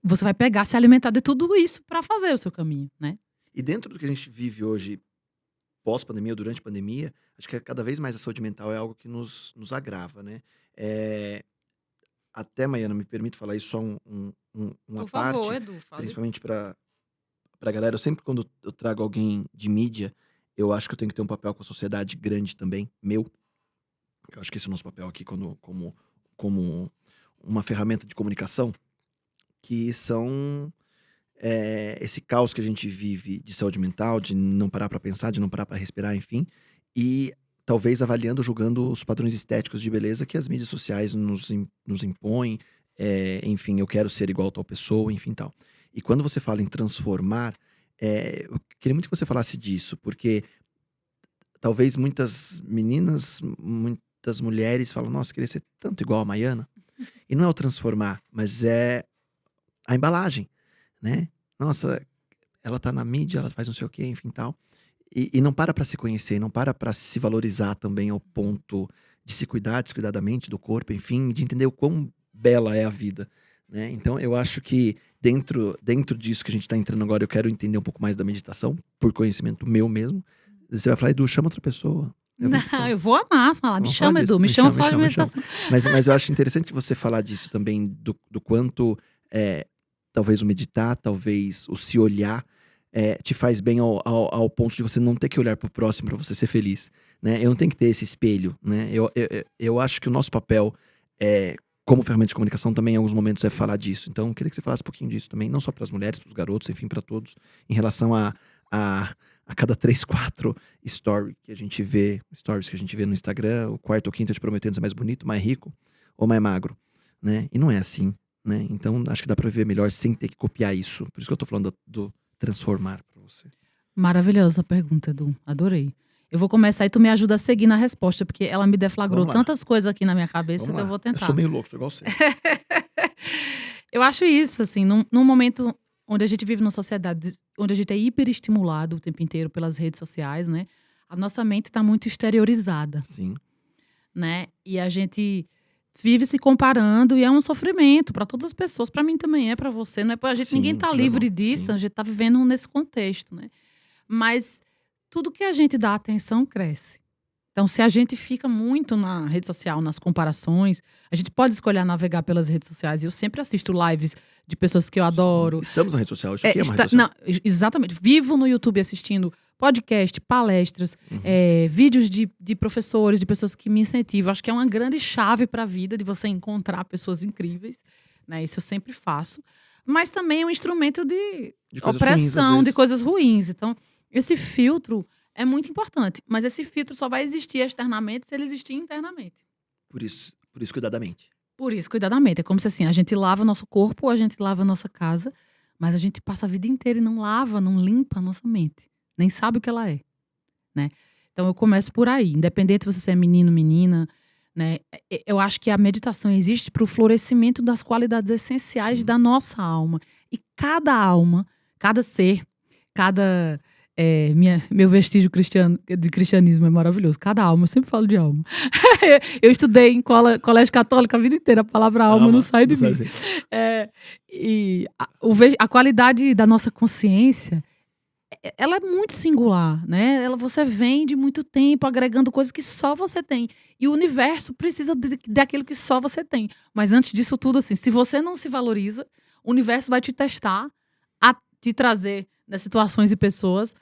você vai pegar, se alimentar de tudo isso pra fazer o seu caminho, né? E dentro do que a gente vive hoje, pós-pandemia ou durante a pandemia, acho que cada vez mais a saúde mental é algo que nos agrava, né? Até, Maiana, me permite falar isso só uma Por parte, favor, Edu, fale. principalmente pra galera. Eu sempre, quando eu trago alguém de mídia, eu acho que eu tenho que ter um papel com a sociedade grande também, meu. Eu acho que esse é o nosso papel aqui como uma ferramenta de comunicação, que são esse caos que a gente vive de saúde mental, de não parar pra pensar, de não parar pra respirar, enfim. E talvez avaliando, julgando os padrões estéticos de beleza que as mídias sociais nos impõem. Enfim, eu quero ser igual a tal pessoa, enfim, tal. E quando você fala em transformar, eu queria muito que você falasse disso, porque talvez muitas meninas, muitas mulheres falam, nossa, eu queria ser tanto igual a Maiana. E não é o transformar, mas é a embalagem, né? Nossa, ela tá na mídia, ela faz não sei o quê, enfim, tal. E não para pra se conhecer, não para pra se valorizar também ao ponto de se cuidar, da mente, do corpo, enfim, de entender o quão bela é a vida, né? Então, eu acho que dentro disso que a gente tá entrando agora, eu quero entender um pouco mais da meditação, por conhecimento meu mesmo. Você vai falar, Edu, chama outra pessoa. Eu vou amar falar. Me Vamos chama, falar Edu. disso. Me Me chama chama, pra falar de me chama, meditação. Mas eu acho interessante você falar disso também, do quanto talvez o meditar, talvez o se olhar, te faz bem ao ponto de você não ter que olhar pro próximo pra você ser feliz, né? Eu não tenho que ter esse espelho, né? Eu acho que o nosso papel como ferramenta de comunicação também em alguns momentos é falar disso. Então, eu queria que você falasse um pouquinho disso também, não só para as mulheres, para os garotos, enfim, para todos, em relação a cada 3, 4 stories que a gente vê no Instagram, o quarto ou quinto te prometendo ser mais bonito, mais rico ou mais magro, né? E não é assim, né? Então, acho que dá para viver melhor sem ter que copiar isso. Por isso que eu tô falando do transformar para você? Maravilhosa a pergunta, Edu. Adorei. Eu vou começar e tu me ajuda a seguir na resposta, porque ela me deflagrou Vamos lá. tantas coisas aqui na minha cabeça Vamos que eu lá. vou Eu tentar. sou meio louco, sou igual você. Eu acho isso, assim, num momento onde a gente vive numa sociedade onde a gente é hiperestimulado o tempo inteiro pelas redes sociais, né? A nossa mente está muito exteriorizada, Sim. né? E a gente vive se comparando e é um sofrimento para todas as pessoas. Para mim também é, para você, não é? Ninguém tá Sim, livre normal, disso, sim. a gente tá vivendo nesse contexto, né? Mas tudo que a gente dá atenção cresce. Então, se a gente fica muito na rede social, nas comparações, a gente pode escolher navegar pelas redes sociais. Eu sempre assisto lives de pessoas que eu adoro. Sim. Estamos na rede social. Isso aqui é uma rede social. Não, exatamente. Vivo no YouTube assistindo podcast, palestras, Uhum. vídeos de professores, de pessoas que me incentivam. Acho que é uma grande chave para a vida de você encontrar pessoas incríveis, né? Isso eu sempre faço. Mas também é um instrumento de coisas ruins, às opressão, vezes. de coisas ruins. Então, esse filtro é muito importante. Mas esse filtro só vai existir externamente se ele existir internamente. Por isso, cuidadamente. Por isso, cuidadamente. É como se assim, a gente lava nosso corpo, a gente lava a nossa casa, mas a gente passa a vida inteira e não lava, não limpa a nossa mente. Nem sabe o que ela é, né? Então eu começo por aí. Independente se você é menino, menina, né? Eu acho que a meditação existe para o florescimento das qualidades essenciais Sim. da nossa alma. E cada alma, cada ser, cada... meu vestígio de cristianismo é maravilhoso. Cada alma, eu sempre falo de alma. Eu estudei em colégio católico a vida inteira. A palavra alma não sai de mim. E a qualidade da nossa consciência, ela é muito singular, né? Você vem de muito tempo agregando coisas que só você tem. E o universo precisa daquilo que só você tem. Mas antes disso tudo, assim, se você não se valoriza, o universo vai te testar, a te trazer, né, situações e pessoas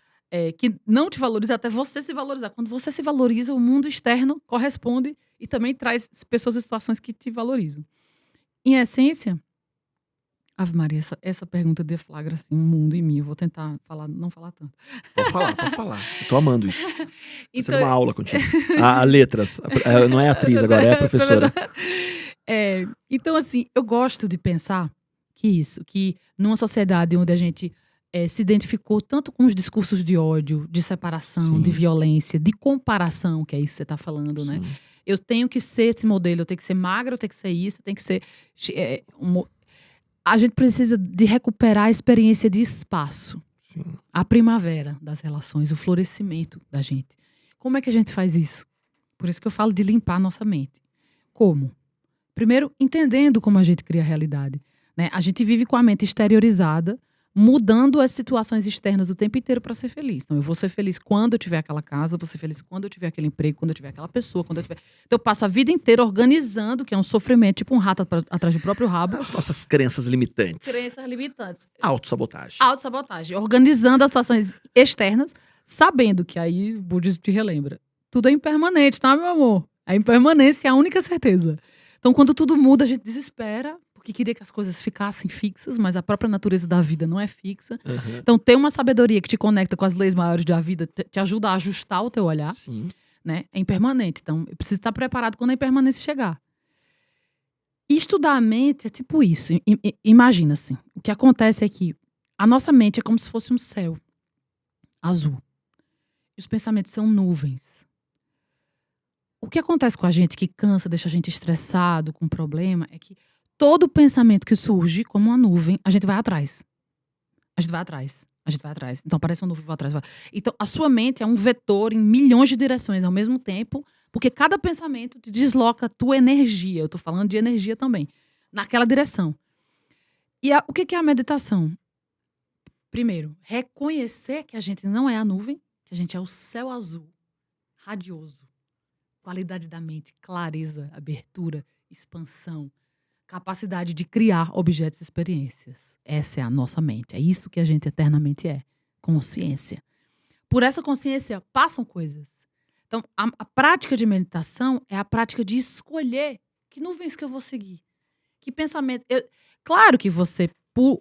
que não te valorizam até você se valorizar. Quando você se valoriza, o mundo externo corresponde e também traz pessoas e situações que te valorizam. Em essência, Ave Maria, essa pergunta deflagra assim, um mundo em mim. Eu vou tentar não falar tanto. Pode falar. Eu tô amando isso. Tá Então, sendo uma aula contigo. A letras. Não é atriz agora, é a professora. Então, assim, eu gosto de pensar que numa sociedade onde a gente se identificou tanto com os discursos de ódio, de separação, Sim. de violência, de comparação, que é isso que você está falando, né? Sim. Eu tenho que ser esse modelo, eu tenho que ser magra, eu tenho que ser isso, eu tenho que ser... A gente precisa de recuperar a experiência de espaço. Sim. A primavera das relações, o florescimento da gente. Como é que a gente faz isso? Por isso que eu falo de limpar a nossa mente. Como? Primeiro, entendendo como a gente cria a realidade, né? A gente vive com a mente exteriorizada, mudando as situações externas o tempo inteiro para ser feliz. Então, eu vou ser feliz quando eu tiver aquela casa, eu vou ser feliz quando eu tiver aquele emprego, quando eu tiver aquela pessoa, quando eu tiver... Então, eu passo a vida inteira organizando, que é um sofrimento, tipo um rato atrás do próprio rabo. As nossas crenças limitantes. Crenças limitantes. Autossabotagem. Autossabotagem. Organizando as situações externas, sabendo que aí o budismo te relembra. Tudo é impermanente, tá, meu amor? A impermanência é a única certeza. Então, quando tudo muda, a gente desespera, porque queria que as coisas ficassem fixas, mas a própria natureza da vida não é fixa. Uhum. Então, ter uma sabedoria que te conecta com as leis maiores da vida te ajuda a ajustar o teu olhar, Sim. né? É impermanente. Então, eu preciso estar preparado quando a impermanência chegar. E estudar a mente é tipo isso. Imagina assim, o que acontece é que a nossa mente é como se fosse um céu azul. E os pensamentos são nuvens. O que acontece com a gente que cansa, deixa a gente estressado, com problema, é que todo pensamento que surge como uma nuvem, a gente vai atrás. A gente vai atrás. A gente vai atrás. Então aparece uma nuvem, vai atrás. Então a sua mente é um vetor em milhões de direções ao mesmo tempo, porque cada pensamento te desloca a tua energia. Eu tô falando de energia também. Naquela direção. E o que é a meditação? Primeiro, reconhecer que a gente não é a nuvem, que a gente é o céu azul, radioso. Qualidade da mente, clareza, abertura, expansão, capacidade de criar objetos e experiências. Essa é a nossa mente. É isso que a gente eternamente é. Consciência. Por essa consciência passam coisas. Então, a prática de meditação é a prática de escolher que nuvens que eu vou seguir. Que pensamentos... Claro que você, por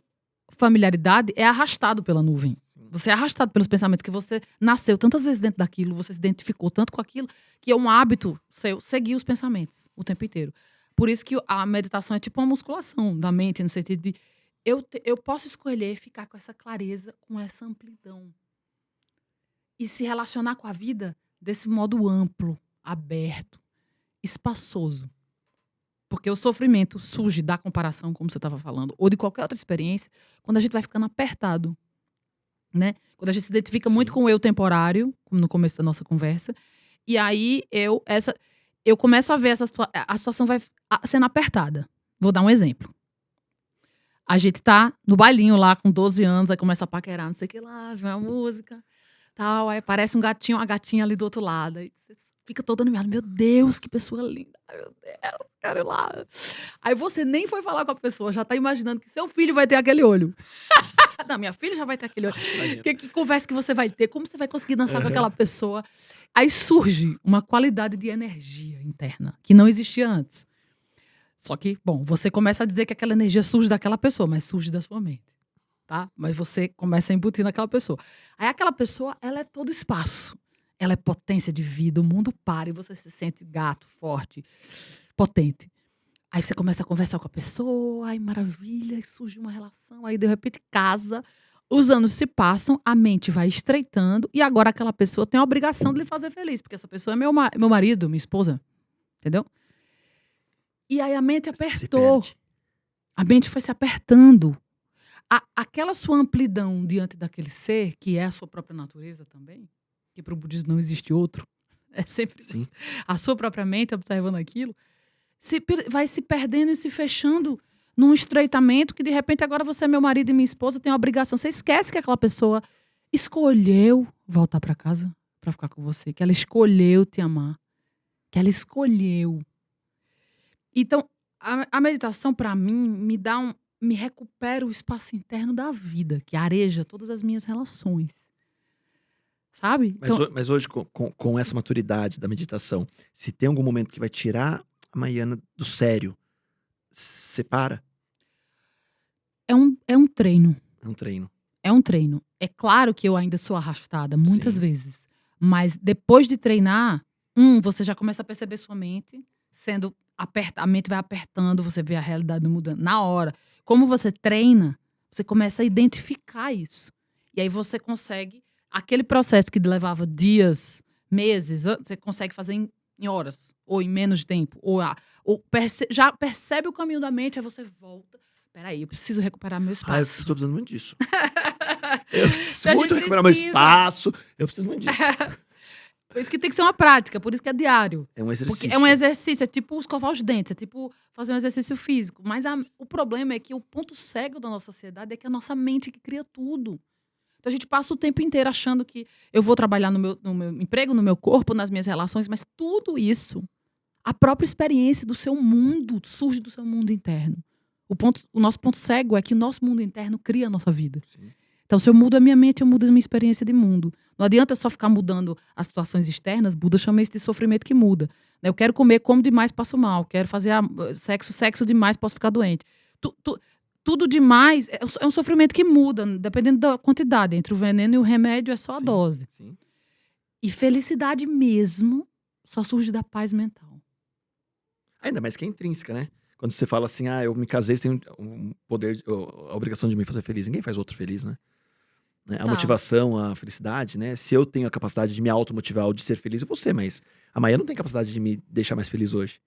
familiaridade, é arrastado pela nuvem. Você é arrastado pelos pensamentos que você nasceu tantas vezes dentro daquilo, você se identificou tanto com aquilo, que é um hábito seu seguir os pensamentos o tempo inteiro. Por isso que a meditação é tipo uma musculação da mente, no sentido eu posso escolher ficar com essa clareza, com essa amplidão. E se relacionar com a vida desse modo amplo, aberto, espaçoso. Porque o sofrimento surge da comparação, como você estava falando, ou de qualquer outra experiência, quando a gente vai ficando apertado, né? Quando a gente se identifica Sim. muito com o eu temporário, como no começo da nossa conversa, e aí eu começo a ver a situação vai sendo apertada. Vou dar um exemplo. A gente tá no bailinho lá com 12 anos, aí começa a paquerar, não sei o que lá, vem uma música, tal, aí aparece um gatinho, uma gatinha ali do outro lado. Aí você fica todo animado, meu Deus, que pessoa linda, ai, meu Deus, quero ir lá. Aí você nem foi falar com a pessoa, já tá imaginando que seu filho vai ter aquele olho. Não, minha filha já vai ter aquele olho. Que conversa que você vai ter, como você vai conseguir dançar com aquela pessoa. Aí surge uma qualidade de energia interna, que não existia antes. Só que, bom, você começa a dizer que aquela energia surge daquela pessoa, mas surge da sua mente, tá? Mas você começa a embutir naquela pessoa. Aí aquela pessoa, ela é todo espaço. Ela é potência de vida, o mundo para e você se sente gato, forte, potente. Aí você começa a conversar com a pessoa, ai maravilha, aí surge uma relação, aí de repente casa, os anos se passam, a mente vai estreitando e agora aquela pessoa tem a obrigação de lhe fazer feliz, porque essa pessoa é meu marido, minha esposa, entendeu? E aí a mente Se apertou, perde. a mente foi se apertando. Aquela sua amplidão diante daquele ser, que é a sua própria natureza também, que para o budismo não existe outro, é sempre Sim. a sua própria mente observando aquilo, vai se perdendo e se fechando num estreitamento que de repente agora você é meu marido e minha esposa, tem a obrigação. Você esquece que aquela pessoa escolheu voltar para casa para ficar com você, que ela escolheu te amar, que ela escolheu. Então, a meditação para mim me recupera o espaço interno da vida, que areja todas as minhas relações. Sabe? Mas hoje, com essa maturidade da meditação, se tem algum momento que vai tirar a Maiana do sério, você para? É um treino. É um treino. É um treino. É claro que eu ainda sou arrastada, muitas Sim. vezes. Mas depois de treinar, você já começa a perceber sua mente sendo aperta, a mente vai apertando, você vê a realidade mudando na hora. Como você treina, você começa a identificar isso. E aí você consegue, aquele processo que levava dias, meses, você consegue fazer em horas, ou em menos tempo, já percebe o caminho da mente, aí você volta. Peraí, eu preciso recuperar meu Ah, eu espaço. tô precisando muito disso. Eu preciso A muito gente recuperar meu precisa. espaço. Eu preciso muito disso. Por isso que tem que ser uma prática, por isso que é diário. É um Porque exercício. é um exercício, é tipo escovar os dentes, é tipo fazer um exercício físico. Mas o problema é que o ponto cego da nossa sociedade é que é a nossa mente que cria tudo. Então a gente passa o tempo inteiro achando que eu vou trabalhar no meu emprego, no meu corpo, nas minhas relações, mas tudo isso, a própria experiência do seu mundo surge do seu mundo interno. O nosso ponto cego é que o nosso mundo interno cria a nossa vida. Sim. Então, se eu mudo a minha mente, eu mudo a minha experiência de mundo. Não adianta só ficar mudando as situações externas. Buda chama isso de sofrimento que muda. Eu quero comer, como demais, passo mal. Quero fazer sexo demais, posso ficar doente. Tudo demais é um sofrimento que muda, dependendo da quantidade. Entre o veneno e o remédio é só a Sim, dose. sim. E felicidade mesmo só surge da paz mental. Ainda mais que é intrínseca, né? Quando você fala assim, eu me casei, você tem um poder, a obrigação de me fazer feliz. Ninguém faz outro feliz, né? A motivação, a felicidade, né? Se eu tenho a capacidade de me automotivar ou de ser feliz, eu vou ser, mas a Maia não tem capacidade de me deixar mais feliz hoje.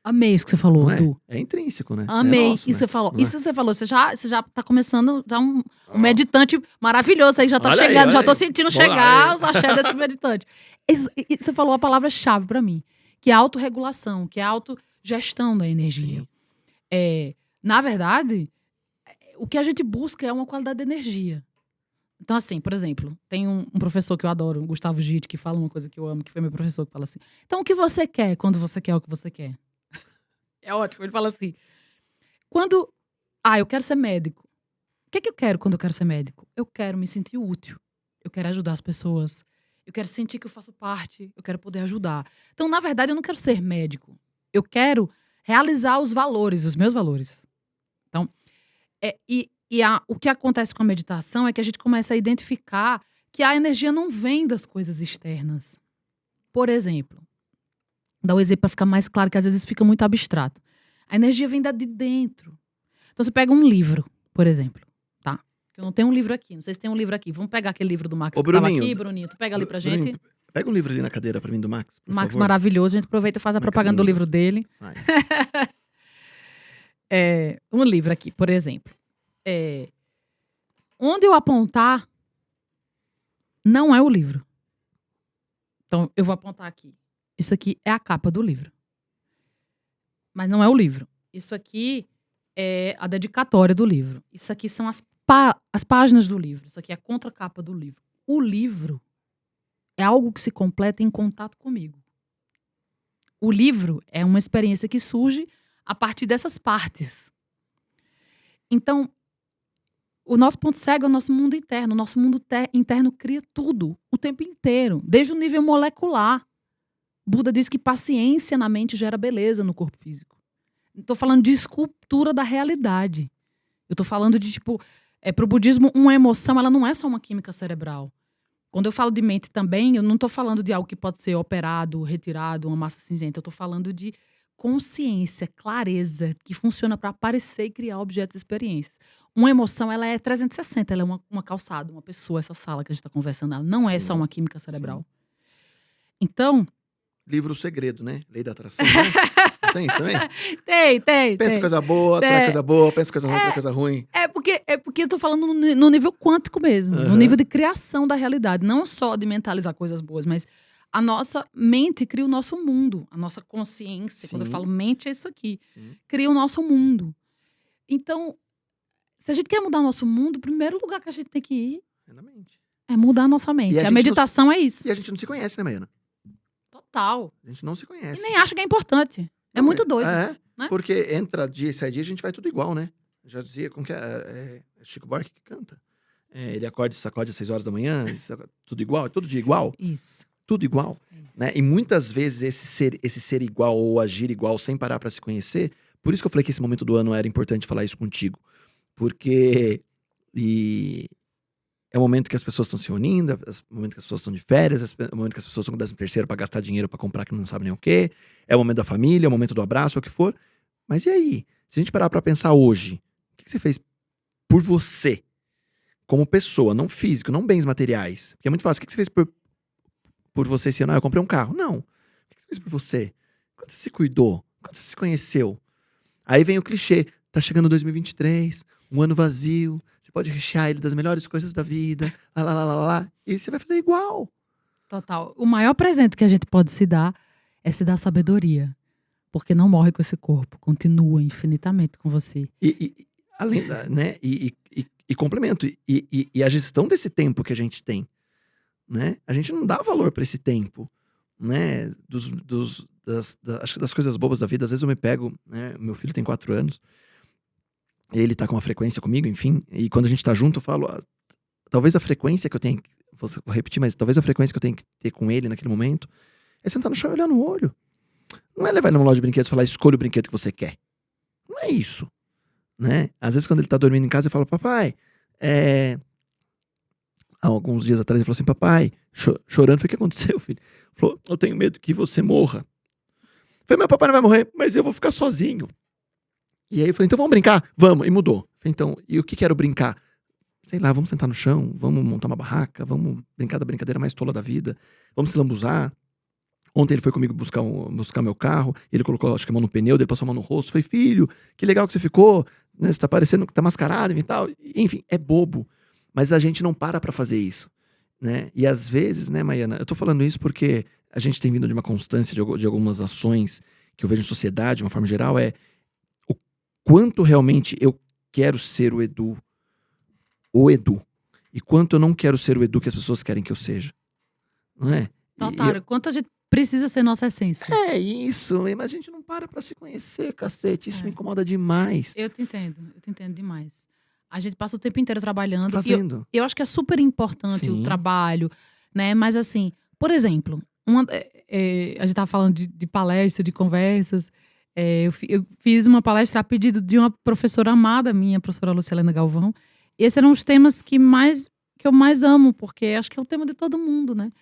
Amei isso que você falou, Não é? Du. É intrínseco, né? Amei É nosso, isso que né? você falou. Não é? Isso que você falou. Você já tá começando um meditante maravilhoso aí, já tá Olha aí, chegando, olha já tô aí. sentindo Vamos chegar lá, os axé desse meditante. E você falou a palavra-chave pra mim, que é autorregulação, que é autogestão da energia. Sim. Na verdade, o que a gente busca é uma qualidade de energia. Então, assim, por exemplo, tem um professor que eu adoro, o Gustavo Gitt, que fala uma coisa que eu amo, que foi meu professor, que fala assim: então, o que você quer quando você quer o que você quer? É ótimo. Ele fala assim: eu quero ser médico. O que eu quero quando eu quero ser médico? Eu quero me sentir útil. Eu quero ajudar as pessoas. Eu quero sentir que eu faço parte. Eu quero poder ajudar. Então, na verdade, eu não quero ser médico. Eu quero realizar os meus valores. Então, o que acontece com a meditação é que a gente começa a identificar que a energia não vem das coisas externas. Por exemplo, vou dar um exemplo para ficar mais claro, que às vezes fica muito abstrato. A energia vem de dentro. Então você pega um livro, por exemplo, tá? Eu não tenho um livro aqui, não sei se tem um livro aqui. Vamos pegar aquele livro do Max Ô, que tava Bruninho, aqui, Bruninho. Tu pega ali pra gente. Bruninho, pega um livro ali na cadeira pra mim do Max, por Max favor. maravilhoso, a gente aproveita e faz a Max propaganda do lindo. livro dele. Faz. Um livro aqui, por exemplo. Onde eu apontar, não é o livro. Então, eu vou apontar aqui. Isso aqui é a capa do livro. Mas não é o livro. Isso aqui é a dedicatória do livro. Isso aqui são as páginas do livro. Isso aqui é a contracapa do livro. O livro é algo que se completa em contato comigo. O livro é uma experiência que surge a partir dessas partes. Então, o nosso ponto cego é o nosso mundo interno. O nosso mundo interno cria tudo, o tempo inteiro, desde o nível molecular. Buda diz que paciência na mente gera beleza no corpo físico. Não estou falando de escultura da realidade. Eu estou falando de, para o budismo, uma emoção, ela não é só uma química cerebral. Quando eu falo de mente também, eu não estou falando de algo que pode ser operado, retirado, uma massa cinzenta. Eu estou falando de consciência, clareza, que funciona para aparecer e criar objetos e experiências. Uma emoção, ela é 360, ela é uma calçada, uma pessoa, essa sala que a gente está conversando, ela não é Sim. só uma química cerebral. Sim. Então... Livro O Segredo, né? Lei da atração, né? Não tem isso também? Tem. Pensa coisa boa, atrai coisa boa, pensa coisa ruim, atrai coisa ruim. É porque eu tô falando no nível quântico mesmo, no nível de criação da realidade. Não só de mentalizar coisas boas, mas a nossa mente cria o nosso mundo. A nossa consciência, quando eu Sim. falo mente, é isso aqui. Sim. Cria o nosso mundo. Então, se a gente quer mudar o nosso mundo, o primeiro lugar que a gente tem que ir É na mente. é mudar a nossa mente. E a A gente meditação é isso. E a gente não se conhece, né, Mariana? Total. A gente não se E conhece. nem acha que é importante. É Não, muito doido. né? Porque entra dia e sai dia, a gente vai tudo igual, né? Já dizia, como que é Chico Buarque que canta. Ele acorda e sacode às 6 horas da manhã, tudo igual, é todo dia igual. Isso. Tudo igual. Né? E muitas vezes esse ser igual ou agir igual sem parar pra se conhecer, por isso que eu falei que esse momento do ano era importante falar isso contigo. Porque é o momento que as pessoas estão se reunindo, é o momento que as pessoas estão de férias, é o momento que as pessoas estão com 13º pra gastar dinheiro pra comprar que não sabe nem o quê. É o momento da família, é o momento do abraço, é o que for. Mas e aí? Se a gente parar pra pensar hoje, o que você fez por você? Como pessoa, não físico, não bens materiais. Porque é muito fácil. O que você fez por você esse ano? Eu comprei um carro. Não. O que você fez por você? Quando você se cuidou? Quando você se conheceu? Aí vem o clichê. Tá chegando 2023, um ano vazio. Você pode rechear ele das melhores coisas da vida. Lá. E você vai fazer igual. Total. O maior presente que a gente pode se dar é se dar sabedoria. Porque não morre com esse corpo. Continua infinitamente com você. Além da, né? E complemento. E a gestão desse tempo que a gente tem. Né? A gente não dá valor pra esse tempo. Né? Acho que das coisas bobas da vida, às vezes eu me pego, né? Meu filho tem 4 anos. Ele tá com uma frequência comigo, enfim. E quando a gente tá junto, eu falo, talvez a frequência que eu tenho, vou repetir, mas talvez a frequência que eu tenho que ter com ele naquele momento é sentar no chão e olhar no olho. Não é levar ele numa loja de brinquedos e falar, escolha o brinquedo que você quer. Não é isso. Né? Às vezes quando ele tá dormindo em casa, eu falo, papai, há alguns dias atrás ele falou assim, papai, chorando, foi o que aconteceu, filho? Ele falou, eu tenho medo que você morra. Eu falei, meu papai não vai morrer, mas eu vou ficar sozinho. E aí eu falei, então vamos brincar? Vamos. E mudou. Eu falei, então, e o que era brincar? Sei lá, vamos sentar no chão, vamos montar uma barraca, vamos brincar da brincadeira mais tola da vida, vamos se lambuzar. Ontem ele foi comigo buscar meu carro, ele colocou, acho que a mão no pneu, ele passou a mão no rosto. Falei, filho, que legal que você ficou, né? Você tá parecendo que tá mascarado e tal. Enfim, é bobo. Mas a gente não para pra fazer isso, né? E às vezes, né, Maiana, eu tô falando isso porque a gente tem vindo de uma constância de algumas ações que eu vejo em sociedade, de uma forma geral, o quanto realmente eu quero ser o Edu, e quanto eu não quero ser o Edu que as pessoas querem que eu seja, não é? Total. Quanto a gente precisa ser nossa essência. É isso, mas a gente não para pra se conhecer, cacete, isso me incomoda demais. Eu te entendo demais. A gente passa o tempo inteiro trabalhando. Fazendo. Eu acho que é super importante o trabalho, né? Mas assim, por exemplo, a gente tava falando de palestra, de conversas. Eu fiz uma palestra a pedido de uma professora amada minha, a professora Lucilena Galvão. E esses eram os temas que eu mais amo, porque acho que é o tema de todo mundo, né?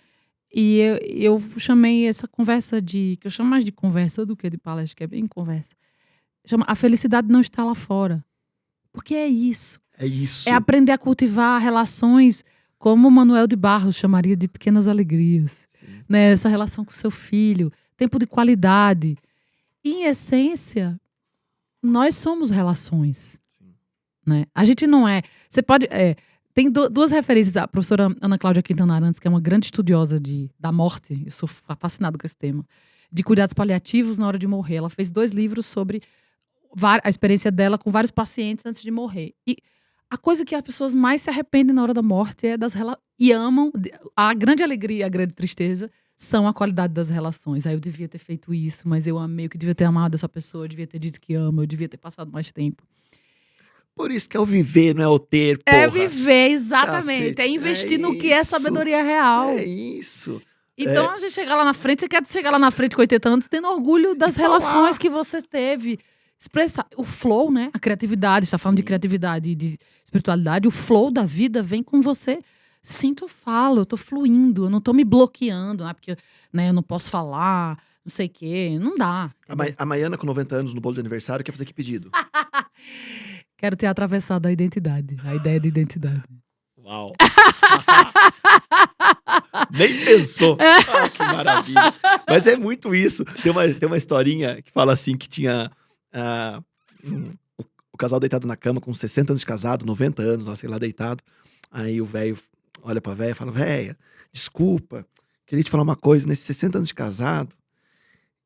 E eu chamei essa conversa que eu chamo mais de conversa do que de palestra, que é bem conversa. Chama A Felicidade Não Está Lá Fora. Porque é isso. É isso. É aprender a cultivar relações como o Manuel de Barros chamaria de pequenas alegrias. Sim. Né? Essa relação com o seu filho, tempo de qualidade. Em essência, nós somos relações. Sim. Né? A gente não é... Você pode... tem duas referências. A professora Ana Cláudia Quintana Arantes, que é uma grande estudiosa da morte, eu sou fascinado com esse tema, de cuidados paliativos na hora de morrer. Ela fez 2 livros sobre a experiência dela com vários pacientes antes de morrer. E a coisa que as pessoas mais se arrependem na hora da morte é e amam. A grande alegria e a grande tristeza são a qualidade das relações. Aí eu devia ter feito isso, mas eu amei, que eu devia ter amado essa pessoa, eu devia ter dito que amo, eu devia ter passado mais tempo. Por isso que é o viver, não é o ter, porra. É viver, exatamente. Cacete, É investir é no que é isso. sabedoria real. É isso. Então, a gente chegar lá na frente, você quer chegar lá na frente com 80 anos, tendo orgulho das relações que você teve. Expressar o flow, né? A criatividade, está falando de Sim. criatividade e de espiritualidade. O flow da vida vem com você. Sinto, falo, eu tô fluindo, eu não tô me bloqueando, né? Porque eu não posso falar, não sei o quê. Não dá. A Maiana, com 90 anos, no bolo de aniversário, quer fazer que pedido? Quero ter atravessado a identidade, a ideia de identidade. Uau! Nem pensou. Ah, que maravilha. Mas é muito isso. Tem uma historinha que fala assim, que tinha o casal deitado na cama com 60 anos de casado, 90 anos, sei lá, deitado. Aí o velho olha pra véia e fala: véia, desculpa, queria te falar uma coisa. Nesses 60 anos de casado,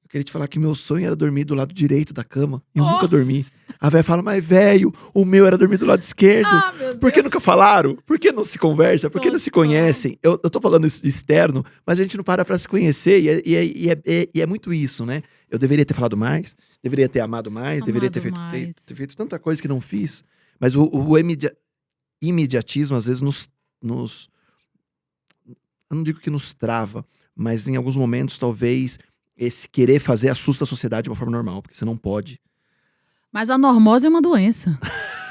eu queria te falar que meu sonho era dormir do lado direito da cama. E eu nunca dormi. A véia fala: mas velho, o meu era dormir do lado esquerdo. Ah, meu Deus. Por que nunca falaram? Por que não se conversa? Por que não se Total. conhecem? Eu tô falando isso de externo, mas a gente não para pra se conhecer. E é muito isso, né? Eu deveria ter falado mais, deveria ter amado mais, deveria ter feito, mais. ter feito tanta coisa que não fiz. Mas o imediatismo, às vezes, nos... Eu não digo que nos trava, mas em alguns momentos, talvez, esse querer fazer assusta a sociedade de uma forma normal, porque você não pode. Mas a normose é uma doença,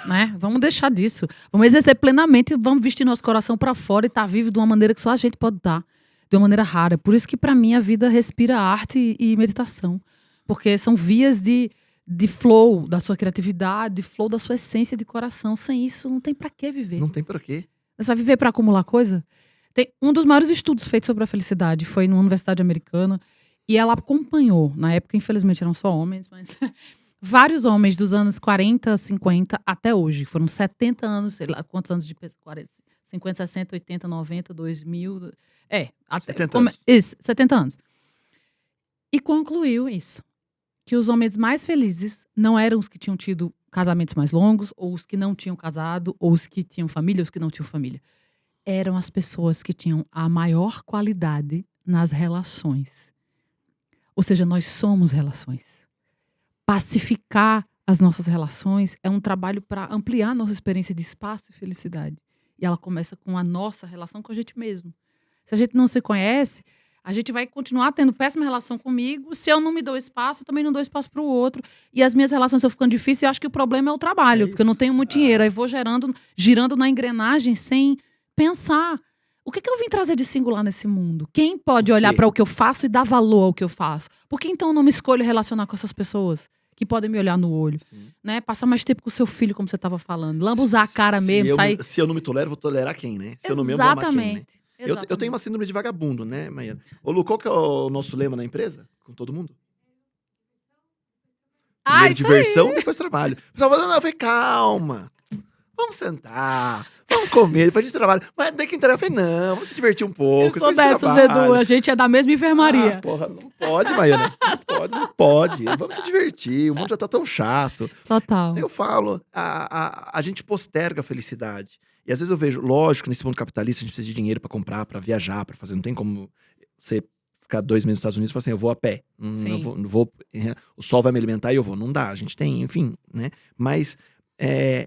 né? Vamos deixar disso. Vamos exercer plenamente, vamos vestir nosso coração pra fora e estar vivo de uma maneira que só a gente pode dar. De uma maneira rara. Por isso que pra mim a vida respira arte e meditação. Porque são vias de flow da sua criatividade, de flow da sua essência de coração. Sem isso, não tem pra que viver. Não tem pra quê. Você vai viver pra acumular coisa? Tem um dos maiores estudos feitos sobre a felicidade foi numa universidade americana. E ela acompanhou, na época, infelizmente, eram só homens, mas vários homens dos anos 40, 50 até hoje. Foram 70 anos, sei lá, quantos anos de 50, 60, 80, 90, 2000. Até 70 anos. Isso, 70 anos. E concluiu isso. Que os homens mais felizes não eram os que tinham tido casamentos mais longos, ou os que não tinham casado, ou os que tinham família, ou os que não tinham família. Eram as pessoas que tinham a maior qualidade nas relações. Ou seja, nós somos relações. Pacificar as nossas relações é um trabalho para ampliar a nossa experiência de espaço e felicidade. E ela começa com a nossa relação com a gente mesmo. Se a gente não se conhece, a gente vai continuar tendo péssima relação comigo. Se eu não me dou espaço, eu também não dou espaço para o outro. E as minhas relações estão ficando difíceis. Eu acho que o problema é o trabalho, porque eu não tenho muito dinheiro. Aí vou girando na engrenagem sem pensar. O que eu vim trazer de singular nesse mundo? Quem pode olhar para o que eu faço e dar valor ao que eu faço? Por que então eu não me escolho relacionar com essas pessoas que podem me olhar no olho? Né? Passar mais tempo com o seu filho, como você estava falando. Lambuzar a cara mesmo. Se eu não me tolero, vou tolerar quem, né? Se eu não me amo, vou amar quem, né? Eu tenho uma síndrome de vagabundo, né, Maiana? Ô, Lu, qual que é o nosso lema na empresa? Com todo mundo? Primeiro diversão, depois trabalho. O pessoal falando: não, eu falei: calma. Vamos sentar, vamos comer, depois a gente trabalha. Mas daí quem trabalha, eu falei: não, vamos se divertir um pouco. Eu sou dessas, Edu. A gente é da mesma enfermaria. Ah, porra, não pode, Maiana. Não pode. Vamos se divertir, o mundo já tá tão chato. Total. Eu falo, a gente posterga a felicidade. E às vezes eu vejo, lógico, nesse mundo capitalista a gente precisa de dinheiro pra comprar, pra viajar, pra fazer. Não tem como você ficar 2 meses nos Estados Unidos e falar assim: eu vou a pé. Não vou, o sol vai me alimentar e eu vou. Não dá, a gente tem, enfim, né? Mas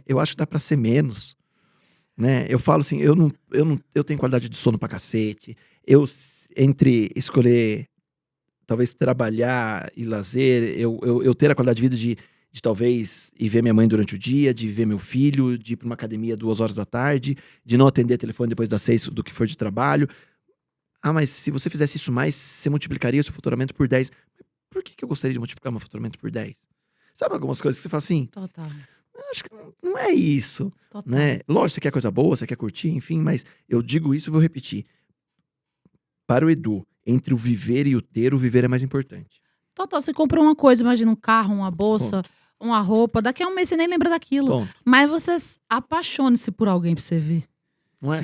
eu acho que dá pra ser menos, né? Eu falo assim, eu tenho qualidade de sono pra cacete. Entre escolher, talvez, trabalhar e lazer, eu ter a qualidade de vida de talvez ir ver minha mãe durante o dia, de ver meu filho, de ir pra uma academia 2 horas da tarde, de não atender telefone depois das 6 do que for de trabalho. Ah, mas se você fizesse isso mais, você multiplicaria o seu faturamento por 10. Por que eu gostaria de multiplicar meu faturamento por 10? Sabe algumas coisas que você fala assim? Total. Acho que não é isso, Total. né? Lógico, você quer coisa boa, você quer curtir, enfim, mas eu digo isso e vou repetir. Para o Edu, entre o viver e o ter, o viver é mais importante. Total, você comprou uma coisa, imagina um carro, uma bolsa, uma roupa, daqui a um mês você nem lembra daquilo. Ponto. Mas você apaixone-se por alguém pra você ver. Não é?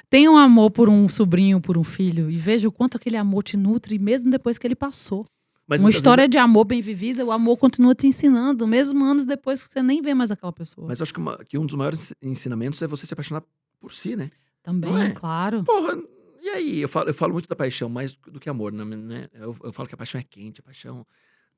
Tenha um amor por um sobrinho, por um filho, e veja o quanto aquele amor te nutre, mesmo depois que ele passou. Mas Uma muitas história vezes- de amor bem vivida, o amor continua te ensinando, mesmo anos depois que você nem vê mais aquela pessoa. Mas acho que um dos maiores ensinamentos é você se apaixonar por si, né? Também, não é? claro. Porra, e aí? Eu falo muito da paixão, mais do que amor, né? Eu falo que a paixão é quente, a paixão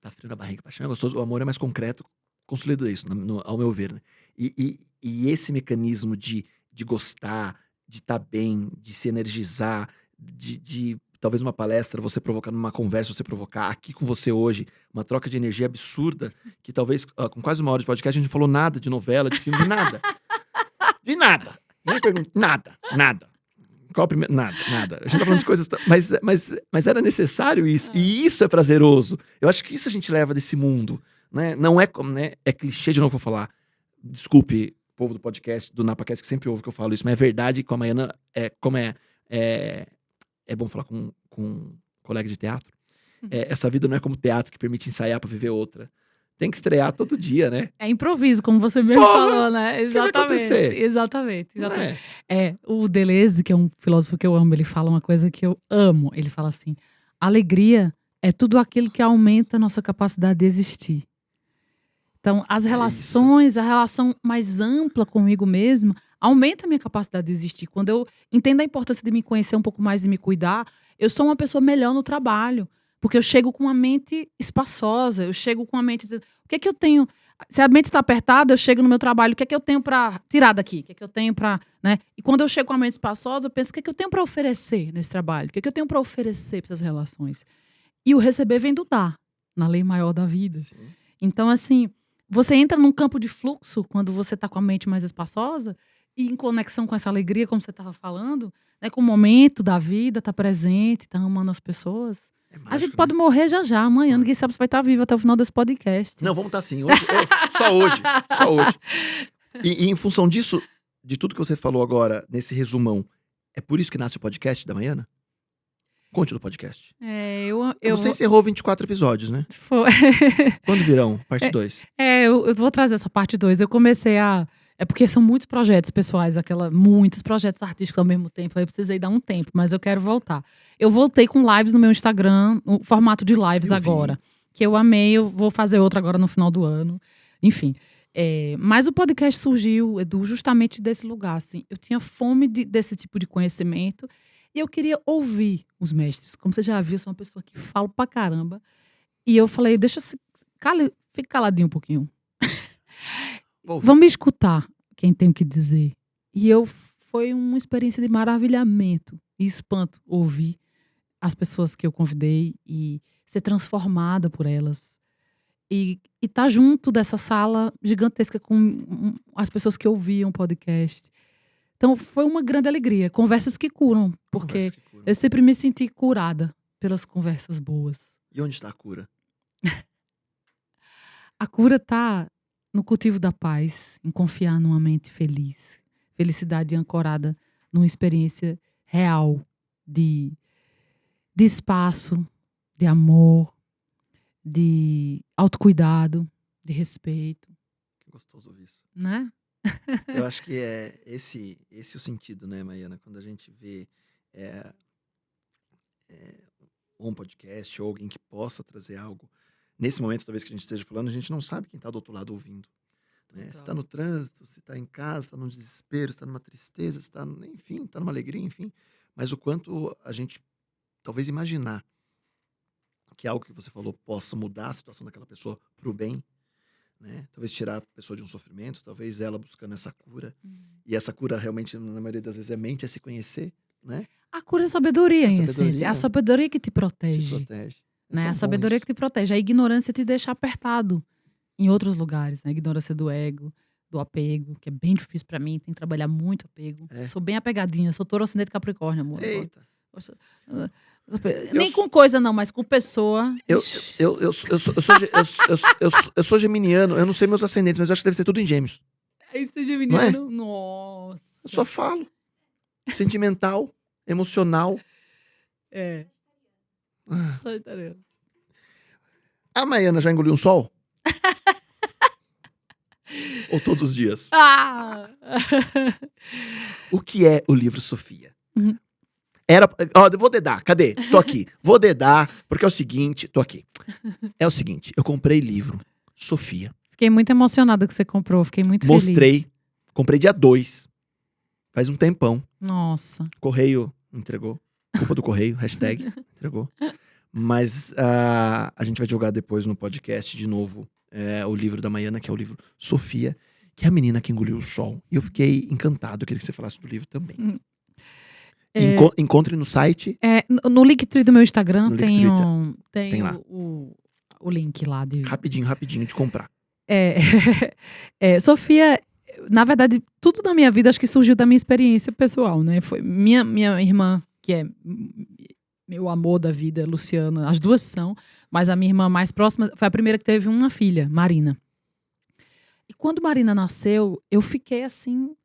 tá frio na barriga, a paixão é gostoso, o amor é mais concreto, consolida isso, ao meu ver, né? E esse mecanismo de gostar, de estar bem, de se energizar, de talvez uma palestra, você provocar numa conversa, você provocar aqui com você hoje, uma troca de energia absurda, que talvez com quase uma hora de podcast a gente não falou nada de novela, de filme, de nada. De nada. Nem pergunto, nada. Qual o primeiro? Nada. A gente tá falando de coisas. Mas era necessário isso. E isso é prazeroso. Eu acho que isso a gente leva desse mundo. Né? Não é como, né? É clichê de novo pra falar. Desculpe, povo do podcast, do NapaCast, que sempre ouve que eu falo isso, mas é verdade com a Maiana, como é bom falar com um colega de teatro. Essa vida não é como teatro que permite ensaiar pra viver outra. Tem que estrear todo dia, né? É improviso, como você mesmo Porra, falou, né? que vai acontecer? Exatamente. Não é? O Deleuze, que é um filósofo que eu amo, ele fala uma coisa que eu amo. Ele fala assim: alegria é tudo aquilo que aumenta a nossa capacidade de existir. Então, as relações, a relação mais ampla comigo mesma, aumenta a minha capacidade de existir. Quando eu entendo a importância de me conhecer um pouco mais e me cuidar, eu sou uma pessoa melhor no trabalho. Porque eu chego com uma mente espaçosa, eu chego com a mente dizendo, o que é que eu tenho? Se a mente está apertada, eu chego no meu trabalho, o que é que eu tenho para tirar daqui? O que é que eu tenho para, né? E quando eu chego com a mente espaçosa, eu penso, o que é que eu tenho para oferecer nesse trabalho? O que é que eu tenho para oferecer para essas relações? E o receber vem do dar, na lei maior da vida. Sim. Então, assim, você entra num campo de fluxo quando você está com a mente mais espaçosa e em conexão com essa alegria, como você estava falando, né, com o momento da vida, tá presente, tá amando as pessoas. É mágico, A gente né? pode morrer já amanhã. Ninguém sabe se vai estar vivo até o final desse podcast. Não, vamos estar sim. Hoje, só hoje. E em função disso, de tudo que você falou agora, nesse resumão, é por isso que nasce o podcast da Maiana? Conte do podcast. Você encerrou 24 episódios, né? Quando virão? Parte 2. Eu vou trazer essa parte 2. Eu comecei a... É porque são muitos projetos pessoais, muitos projetos artísticos ao mesmo tempo. Aí eu precisei dar um tempo, mas eu quero voltar. Eu voltei com lives no meu Instagram, no formato de lives agora. Que eu amei, eu vou fazer outra agora no final do ano. Enfim. Mas o podcast surgiu, Edu, justamente desse lugar. Assim. Eu tinha fome desse tipo de conhecimento e eu queria ouvir os mestres. Como você já viu, eu sou uma pessoa que fala pra caramba. E eu falei, fica caladinho um pouquinho. Vamos me escutar quem tem o que dizer. E foi uma experiência de maravilhamento e espanto ouvir as pessoas que eu convidei e ser transformada por elas. E estar junto dessa sala gigantesca com as pessoas que ouviam o podcast. Então foi uma grande alegria. Conversas que curam, porque eu sempre me senti curada pelas conversas boas. E onde está a cura? A cura está no cultivo da paz, em confiar numa mente feliz. Felicidade ancorada numa experiência real de espaço, de amor, de autocuidado, de respeito. Que gostoso ouvir isso. Né? Eu acho que é esse o sentido, né, Maiana? Quando a gente vê um podcast ou alguém que possa trazer algo. Nesse momento, talvez que a gente esteja falando, a gente não sabe quem está do outro lado ouvindo. Né? Se está no trânsito, se está em casa, se está no desespero, se está numa tristeza, se está, enfim, está numa alegria, enfim. Mas o quanto a gente talvez imaginar que algo que você falou possa mudar a situação daquela pessoa para o bem, né? Talvez tirar a pessoa de um sofrimento, talvez ela buscando essa cura. E essa cura realmente, na maioria das vezes, é mente, é se conhecer, né? A cura é sabedoria, em sabedoria. essência. É a sabedoria que te protege. Te protege. Né? A sabedoria que te protege. A ignorância te deixa apertado em outros lugares. Né? A ignorância do ego, do apego, que é bem difícil pra mim. Tem que trabalhar muito apego. Sou bem apegadinha. Sou touro ascendente Capricórnio, amor. Eita. Nem com coisa não, mas com pessoa. Eu sou geminiano, eu não sei meus ascendentes, mas eu acho que deve ser tudo em gêmeos. Isso é geminiano? Nossa. Eu só falo. Sentimental, emocional. É. Ah. Sagitariano. A Maiana já engoliu um sol? Ou todos os dias? Ah! O que é o livro Sofia? Uhum. Eu vou dedar, cadê? Tô aqui. Vou dedar, porque é o seguinte, tô aqui. É o seguinte, eu comprei livro Sofia. Fiquei muito emocionada que você comprou, fiquei muito Mostrei, feliz. comprei dia 2. Faz um tempão. Nossa. Correio entregou. Culpa do correio, hashtag entregou. Mas a gente vai jogar depois no podcast de novo o livro da Maiana, que é o livro Sofia, que é a menina que engoliu o sol. E eu fiquei encantado, eu queria que você falasse do livro também. Encontre no site. No Linktree do meu Instagram No tem Linktree tem lá. o link lá. Rapidinho de comprar. Sofia, na verdade, tudo na minha vida acho que surgiu da minha experiência pessoal, né? Foi minha irmã, que é meu amor da vida, Luciana, as duas são, mas a minha irmã mais próxima foi a primeira que teve uma filha, Marina. E quando Marina nasceu, eu fiquei assim,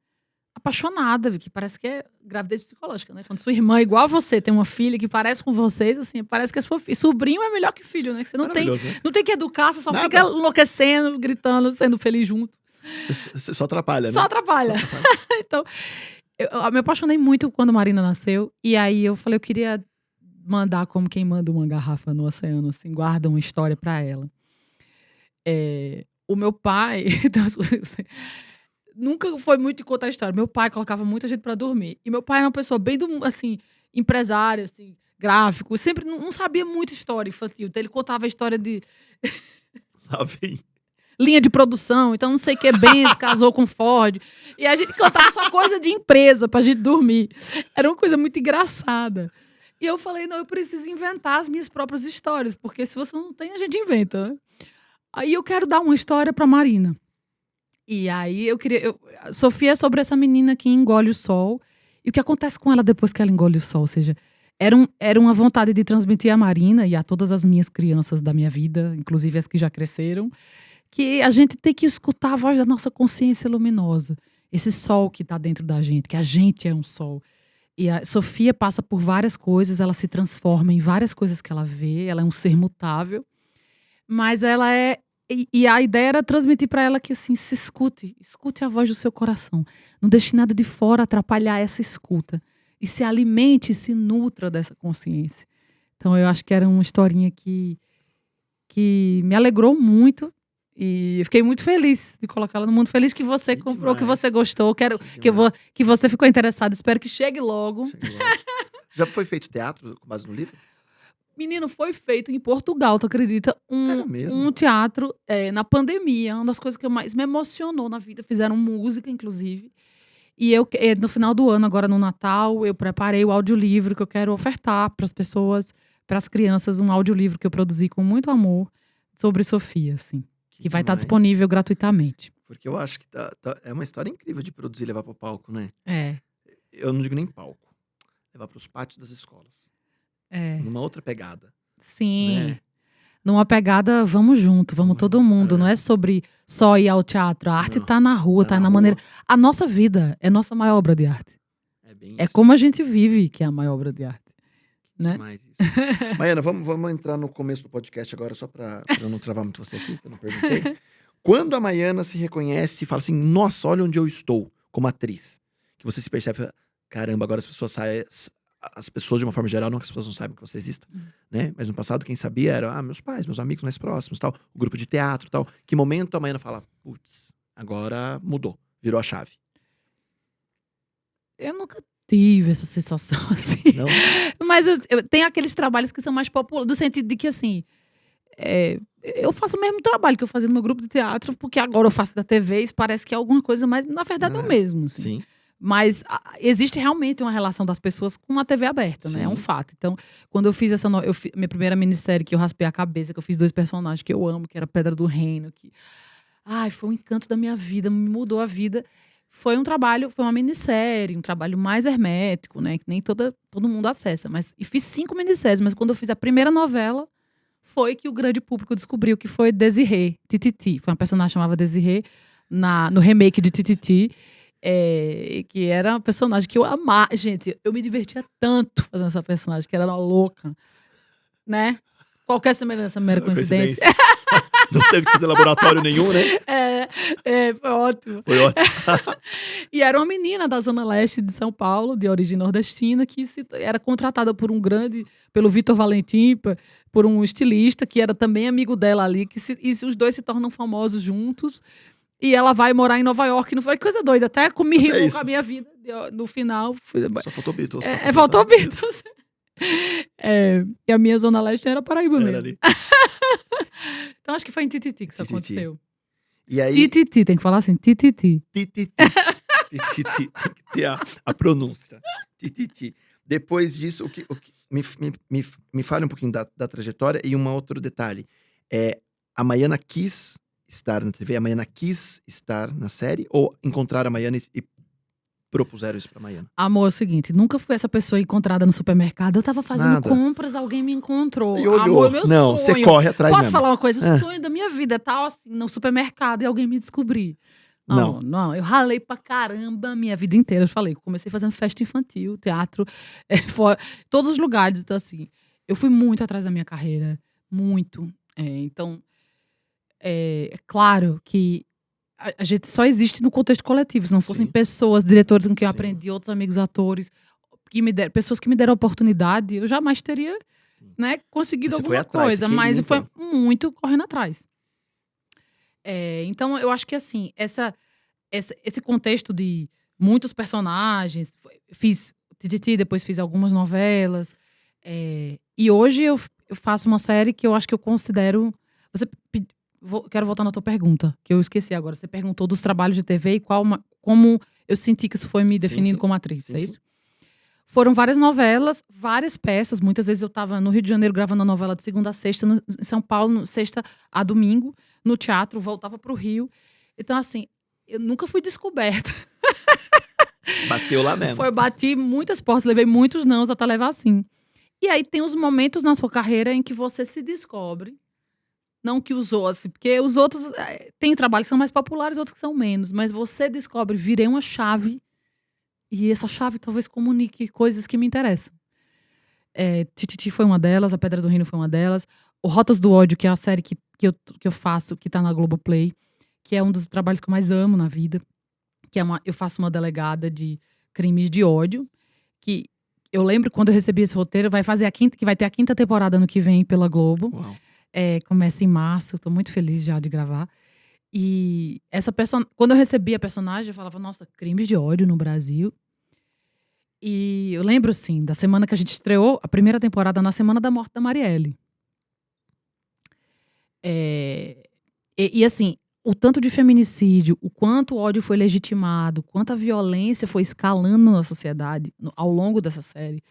apaixonada, que parece que é gravidez psicológica, né? Quando sua irmã, igual a você, tem uma filha que parece com vocês, assim, parece que é sua filha. Sobrinho é melhor que filho, né? Que você não tem, Né? não tem que educar, você só Nada. fica enlouquecendo, gritando, sendo feliz junto. Você só atrapalha, né? Só atrapalha. Então, eu me apaixonei muito quando Marina nasceu. E aí eu falei, eu queria mandar como quem manda uma garrafa no oceano, assim, guarda uma história pra ela. O meu pai nunca foi muito de contar a história. Meu pai colocava muita gente pra dormir. E meu pai era uma pessoa bem assim, empresária, assim, gráfico. Sempre não sabia muita história infantil. Então ele contava a história de Lá vem. linha de produção, então não sei o que, Benz casou com Ford. E a gente contava só coisa de empresa pra gente dormir. Era uma coisa muito engraçada. E eu falei, não, eu preciso inventar as minhas próprias histórias, porque se você não tem, a gente inventa, né? Aí eu quero dar uma história pra Marina. E aí Sofia é sobre essa menina que engole o sol. E o que acontece com ela depois que ela engole o sol? Ou seja, era uma vontade de transmitir a Marina e a todas as minhas crianças da minha vida, inclusive as que já cresceram, que a gente tem que escutar a voz da nossa consciência luminosa. Esse sol que está dentro da gente, que a gente é um sol. E a Sofia passa por várias coisas, ela se transforma em várias coisas que ela vê, ela é um ser mutável. Mas ela é... E a ideia era transmitir para ela que, assim, se escute a voz do seu coração. Não deixe nada de fora atrapalhar essa escuta. E se alimente, se nutra dessa consciência. Então, eu acho que era uma historinha que me alegrou muito. E eu fiquei muito feliz de colocá-la no mundo. Feliz que você Que comprou, demais. que você gostou. Quero Que demais. que você ficou interessado. Espero que chegue logo. Chega logo. Já foi feito teatro com base no livro? Menino, foi feito em Portugal, tu acredita? Era mesmo? Um teatro na pandemia. Uma das coisas que mais me emocionou na vida. Fizeram música, inclusive. E no final do ano, agora no Natal, eu preparei o audiolivro que eu quero ofertar para as pessoas, para as crianças, um audiolivro que eu produzi com muito amor sobre Sofia, assim. Que vai estar demais. disponível gratuitamente. Porque eu acho que é uma história incrível de produzir e levar pro palco, né? É. Eu não digo nem palco. Levar pros pátios das escolas. Numa outra pegada. Sim. Né? Numa pegada, vamos junto, vamos todo mundo. Não é sobre só ir ao teatro. A arte Não. tá na rua, tá na maneira. A nossa vida é nossa maior obra de arte. É bem É isso. como a gente vive que é a maior obra de arte. Né? Demais isso. Maiana, vamos entrar no começo do podcast agora, só pra eu não travar muito você aqui, que eu não perguntei. Quando a Maiana se reconhece e fala assim, nossa, olha onde eu estou como atriz. Que você se percebe, caramba, agora as pessoas saem... As pessoas, de uma forma geral, não que as pessoas não saibam que você exista, né? Mas no passado, quem sabia era meus pais, meus amigos mais próximos, tal, o grupo de teatro, tal. Que momento a Maiana fala, putz, agora mudou, virou a chave. Eu nunca tive essa sensação assim. Não? Mas tem aqueles trabalhos que são mais populares, do sentido de que, assim, eu faço o mesmo trabalho que eu fazia no meu grupo de teatro, porque agora eu faço da TV, isso parece que é alguma coisa, mas na verdade é o mesmo. Assim. Sim. Mas existe realmente uma relação das pessoas com a TV aberta, né? É um fato. Então, quando eu fiz minha primeira minissérie, que eu raspei a cabeça, que eu fiz 2 personagens que eu amo, que era Pedra do Reino, que... Ai, foi um encanto da minha vida, me mudou a vida. Foi um trabalho, foi uma minissérie, um trabalho mais hermético, né? Que nem todo mundo acessa. E fiz 5 minisséries, mas quando eu fiz a primeira novela, foi que o grande público descobriu que foi Desirê, Tititi. Foi uma personagem chamada Desirê, no remake de Tititi. Que era uma personagem que eu amava. Gente, eu me divertia tanto fazendo essa personagem, que era uma louca, né? Qualquer semelhança, mera coincidência. Não teve que fazer laboratório nenhum, né? Foi ótimo. Foi ótimo. E era uma menina da Zona Leste de São Paulo, de origem nordestina, que era contratada pelo Vitor Valentim, por um estilista, que era também amigo dela ali, e os dois se tornam famosos juntos. E ela vai morar em Nova York, não foi coisa doida. Até me ri com a minha vida. No final. Só faltou Beatles. Faltou Beatles. E a minha Zona Leste era Paraíba mesmo. Ali. Então acho que foi em Tititi que isso aconteceu. E aí... Tititi, tem que falar assim, Tititi. Tititi. Tititi. Tem que ter a pronúncia. Tititi. Depois disso, me fale um pouquinho da trajetória e um outro detalhe. A Maiana quis estar na TV, a Maiana quis estar na série, ou encontraram a Maiana e propuseram isso pra Maiana? Amor, é o seguinte, nunca fui essa pessoa encontrada no supermercado. Eu tava fazendo Nada. compras, alguém me encontrou. E olhou. Amor, meu Não, sonho. você corre atrás Posso mesmo. falar uma coisa? O sonho da minha vida é estar assim, no supermercado e alguém me descobrir. Não, eu ralei pra caramba a minha vida inteira. Eu falei, comecei fazendo festa infantil, teatro, todos os lugares. Então, assim, eu fui muito atrás da minha carreira. Muito. Então, é claro que a gente só existe no contexto coletivo. Se não fossem pessoas, diretores com quem eu aprendi, outros amigos atores, pessoas que me deram oportunidade, eu jamais teria conseguido alguma coisa. Mas foi muito correndo atrás. Então, eu acho que assim, esse contexto de muitos personagens, fiz Tititi, depois fiz algumas novelas, e hoje eu faço uma série que eu acho que eu considero... Quero voltar na tua pergunta, que eu esqueci agora. Você perguntou dos trabalhos de TV e como eu senti que isso foi me definindo como atriz, é isso? Foram várias novelas, várias peças. Muitas vezes eu estava no Rio de Janeiro gravando a novela de segunda a sexta, em São Paulo, sexta a domingo, no teatro, voltava para o Rio. Então, assim, eu nunca fui descoberta. Bateu lá mesmo. Bati muitas portas, levei muitos nãos até levar assim. E aí tem os momentos na sua carreira em que você se descobre. Não que os outros, porque os outros têm trabalhos que são mais populares, outros que são menos. Mas você descobre, virei uma chave. E essa chave talvez comunique coisas que me interessam. Tititi foi uma delas, A Pedra do Reino foi uma delas. O Rotas do Ódio, que é a série que eu faço, que tá na Globoplay, que é um dos trabalhos que eu mais amo na vida. Eu faço uma delegada de crimes de ódio. Que eu lembro quando eu recebi esse roteiro, vai ter a 5ª temporada no que vem pela Globo. Uau. Começa em março, tô muito feliz já de gravar. E quando eu recebi a personagem, eu falava, nossa, crimes de ódio no Brasil. E eu lembro, assim, da semana que a gente estreou a primeira temporada, na semana da morte da Marielle. E assim, o tanto de feminicídio, o quanto o ódio foi legitimado, quanto a violência foi escalando na sociedade ao longo dessa série,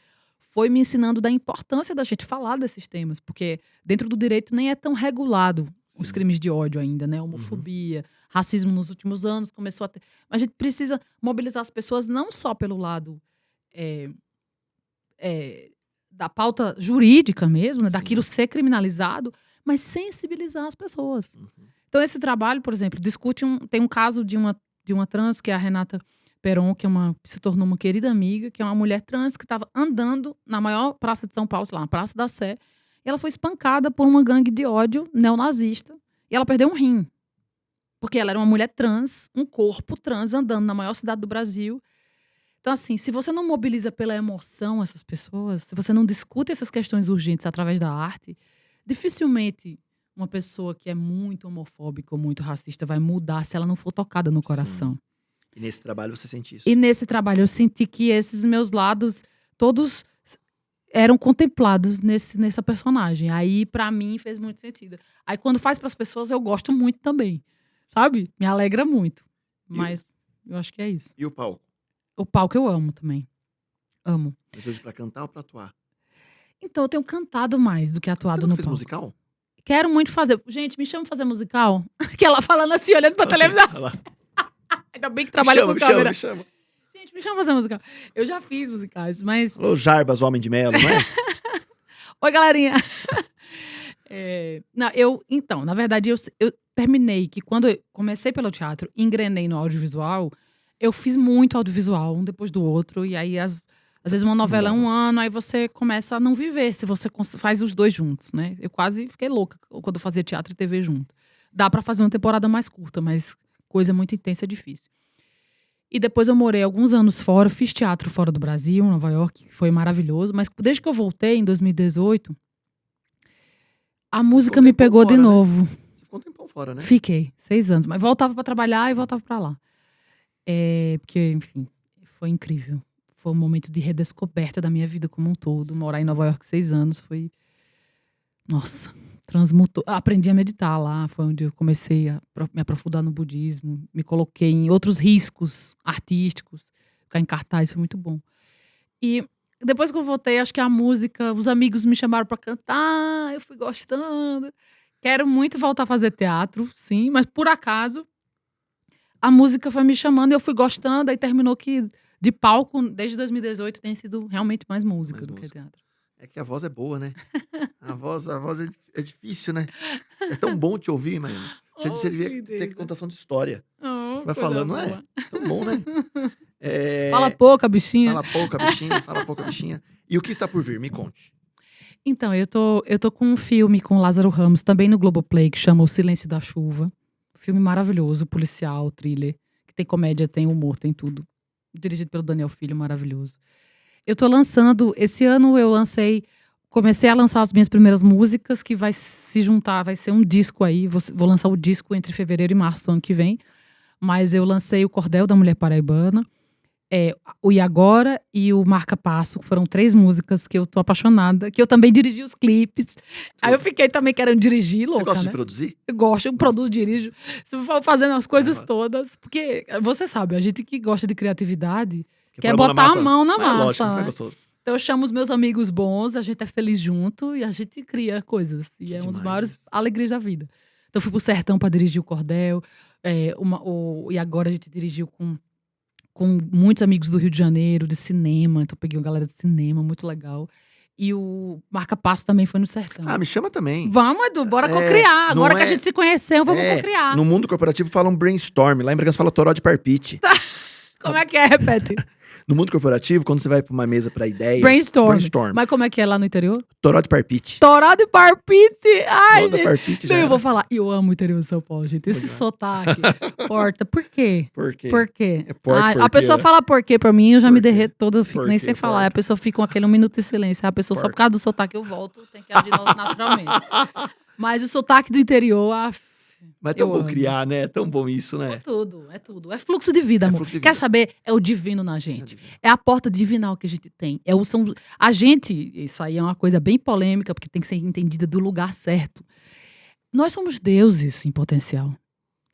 foi me ensinando da importância da gente falar desses temas, porque dentro do direito nem é tão regulado os crimes de ódio ainda, né? Homofobia, racismo nos últimos anos começou a ter... Mas a gente precisa mobilizar as pessoas não só pelo lado da pauta jurídica mesmo, né? Daquilo ser criminalizado, mas sensibilizar as pessoas. Então esse trabalho, por exemplo, tem um caso de uma trans, que é a Renata Peron, que se tornou uma querida amiga, que é uma mulher trans que estava andando na maior praça de São Paulo, sei lá, na Praça da Sé, e ela foi espancada por uma gangue de ódio neonazista, e ela perdeu um rim. Porque ela era uma mulher trans, um corpo trans, andando na maior cidade do Brasil. Então, assim, se você não mobiliza pela emoção essas pessoas, se você não discute essas questões urgentes através da arte, dificilmente uma pessoa que é muito homofóbica ou muito racista vai mudar se ela não for tocada no coração. Sim. E nesse trabalho você sente isso? E nesse trabalho eu senti que esses meus lados, todos eram contemplados nessa personagem. Aí, pra mim, fez muito sentido. Aí, quando faz pras pessoas, eu gosto muito também. Sabe? Me alegra muito. Mas eu acho que é isso. E o palco? O palco eu amo também. Amo. Mas hoje pra cantar ou pra atuar? Então, eu tenho cantado mais do que atuado no palco. Você fez musical? Quero muito fazer. Gente, me chama pra fazer musical. Que ela falando assim, olhando pra televisão. Ainda bem que trabalha com câmera. Me chama. Gente, me chama pra fazer musical. Eu já fiz musicais, mas... Alô, Jarbas, o Homem de Melo, não é? Oi, galerinha. Então, na verdade, eu terminei que quando eu comecei pelo teatro, engrenei no audiovisual, eu fiz muito audiovisual, um depois do outro, e aí às vezes uma novela é um ano, aí você começa a não viver se você faz os dois juntos, né? Eu quase fiquei louca quando eu fazia teatro e TV junto. Dá pra fazer uma temporada mais curta, mas coisa muito intensa é difícil. E depois eu morei alguns anos fora, fiz teatro fora do Brasil, em Nova York, que foi maravilhoso. Mas desde que eu voltei, em 2018, a música me pegou de novo. Você ficou um tempão fora, né? Fiquei, 6 anos. Mas voltava pra trabalhar e voltava pra lá. Porque, enfim, foi incrível. Foi um momento de redescoberta da minha vida como um todo. Morar em Nova York 6 anos foi... Nossa... transmutou. Aprendi a meditar lá, foi onde eu comecei a me aprofundar no budismo, me coloquei em outros riscos artísticos, ficar em cartaz, foi muito bom. E depois que eu voltei, acho que a música, os amigos me chamaram para cantar, eu fui gostando. Quero muito voltar a fazer teatro, sim, mas por acaso a música foi me chamando e eu fui gostando, aí terminou que de palco, desde 2018, tem sido realmente mais música do que teatro. É que a voz é boa, né? A voz é difícil, né? É tão bom te ouvir, mas você devia ter contação de história. Vai falando, não é? Tão bom, né? Fala pouca, bichinha. Fala pouca, bichinha. E o que está por vir? Me conte. Então, eu tô com um filme com o Lázaro Ramos, também no Globoplay, que chama O Silêncio da Chuva. Filme maravilhoso, policial, thriller, que tem comédia, tem humor, tem tudo. Dirigido pelo Daniel Filho, maravilhoso. Eu tô lançando, esse ano comecei a lançar as minhas primeiras músicas, que vai se juntar, vai ser um disco aí, vou lançar o disco entre fevereiro e março do ano que vem, mas eu lancei o Cordel da Mulher Paraibana, o E Agora e o Marca Passo, que foram 3 músicas que eu tô apaixonada, que eu também dirigi os clipes, aí eu fiquei também querendo dirigir, louca, Você gosta né? de produzir? Eu gosto, eu produzo, dirijo, fazendo as coisas todas, porque você sabe, a gente que gosta de criatividade... Quer botar a mão na massa, lógico, né? é gostoso. Então eu chamo os meus amigos bons, a gente é feliz junto e a gente cria coisas. E é uma das maiores alegrias da vida. Então eu fui pro Sertão para dirigir o Cordel. E agora a gente dirigiu com muitos amigos do Rio de Janeiro, de cinema. Então eu peguei uma galera de cinema, muito legal. E o Marca Passo também foi no Sertão. Ah, me chama também. Vamos, Edu, bora cocriar. Agora que a gente se conheceu, vamos cocriar. No mundo corporativo falam brainstorm. Lá em Bragança fala toró de parpite. Como é que é? Repete. No mundo corporativo, quando você vai pra uma mesa pra ideias... Brainstorm. Mas como é que é lá no interior? Toró de parpite. Toró de parpite! Ai, Toda gente. parpite já. Não, eu vou falar. Eu amo o interior de São Paulo, gente. Esse sotaque. Porta. Por quê? Por quê? Por quê? É porta, A pessoa fala por quê pra mim, eu já me derreto toda, eu fico nem sem falar. Porta. A pessoa fica com aquele 1 minuto de silêncio. A pessoa, só Porta. por causa do sotaque, eu volto, tem que agir naturalmente. Mas o sotaque do interior, Mas é tão eu bom amo. criar, né? É tão bom isso, né? é tudo, é tudo. É fluxo de vida, amor. fluxo de Quer vida. saber? É o divino na gente. É a porta divinal que a gente tem. A gente, isso aí é uma coisa bem polêmica, porque tem que ser entendida do lugar certo. Nós somos deuses em potencial.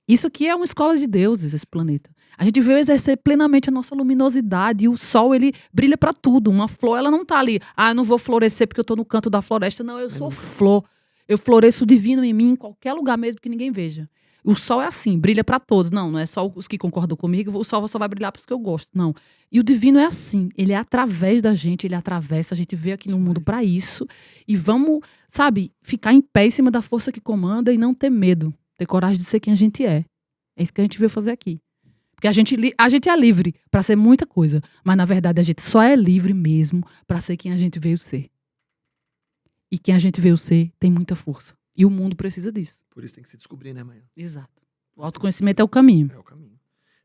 Isso aqui é uma escola de deuses, esse planeta. A gente veio exercer plenamente a nossa luminosidade. E o sol, ele brilha pra tudo. Uma flor, ela não tá ali. Ah, eu não vou florescer porque eu tô no canto da floresta. Não, eu sou flor. Eu floresço o divino em mim, em qualquer lugar mesmo que ninguém veja. O sol é assim, brilha pra todos. Não é só os que concordam comigo, o sol só vai brilhar pros que eu gosto. Não. E o divino é assim, ele é através da gente, ele atravessa, a gente veio aqui no mundo pra isso. E vamos, sabe, ficar em pé em cima da força que comanda e não ter medo. Ter coragem de ser quem a gente é. É isso que a gente veio fazer aqui. Porque a gente é livre pra ser muita coisa. Mas, na verdade, a gente só é livre mesmo pra ser quem a gente veio ser. E quem a gente veio ser tem muita força. E o mundo precisa disso. Por isso tem que se descobrir, né, Maia? Exato. O autoconhecimento é o caminho. É o caminho.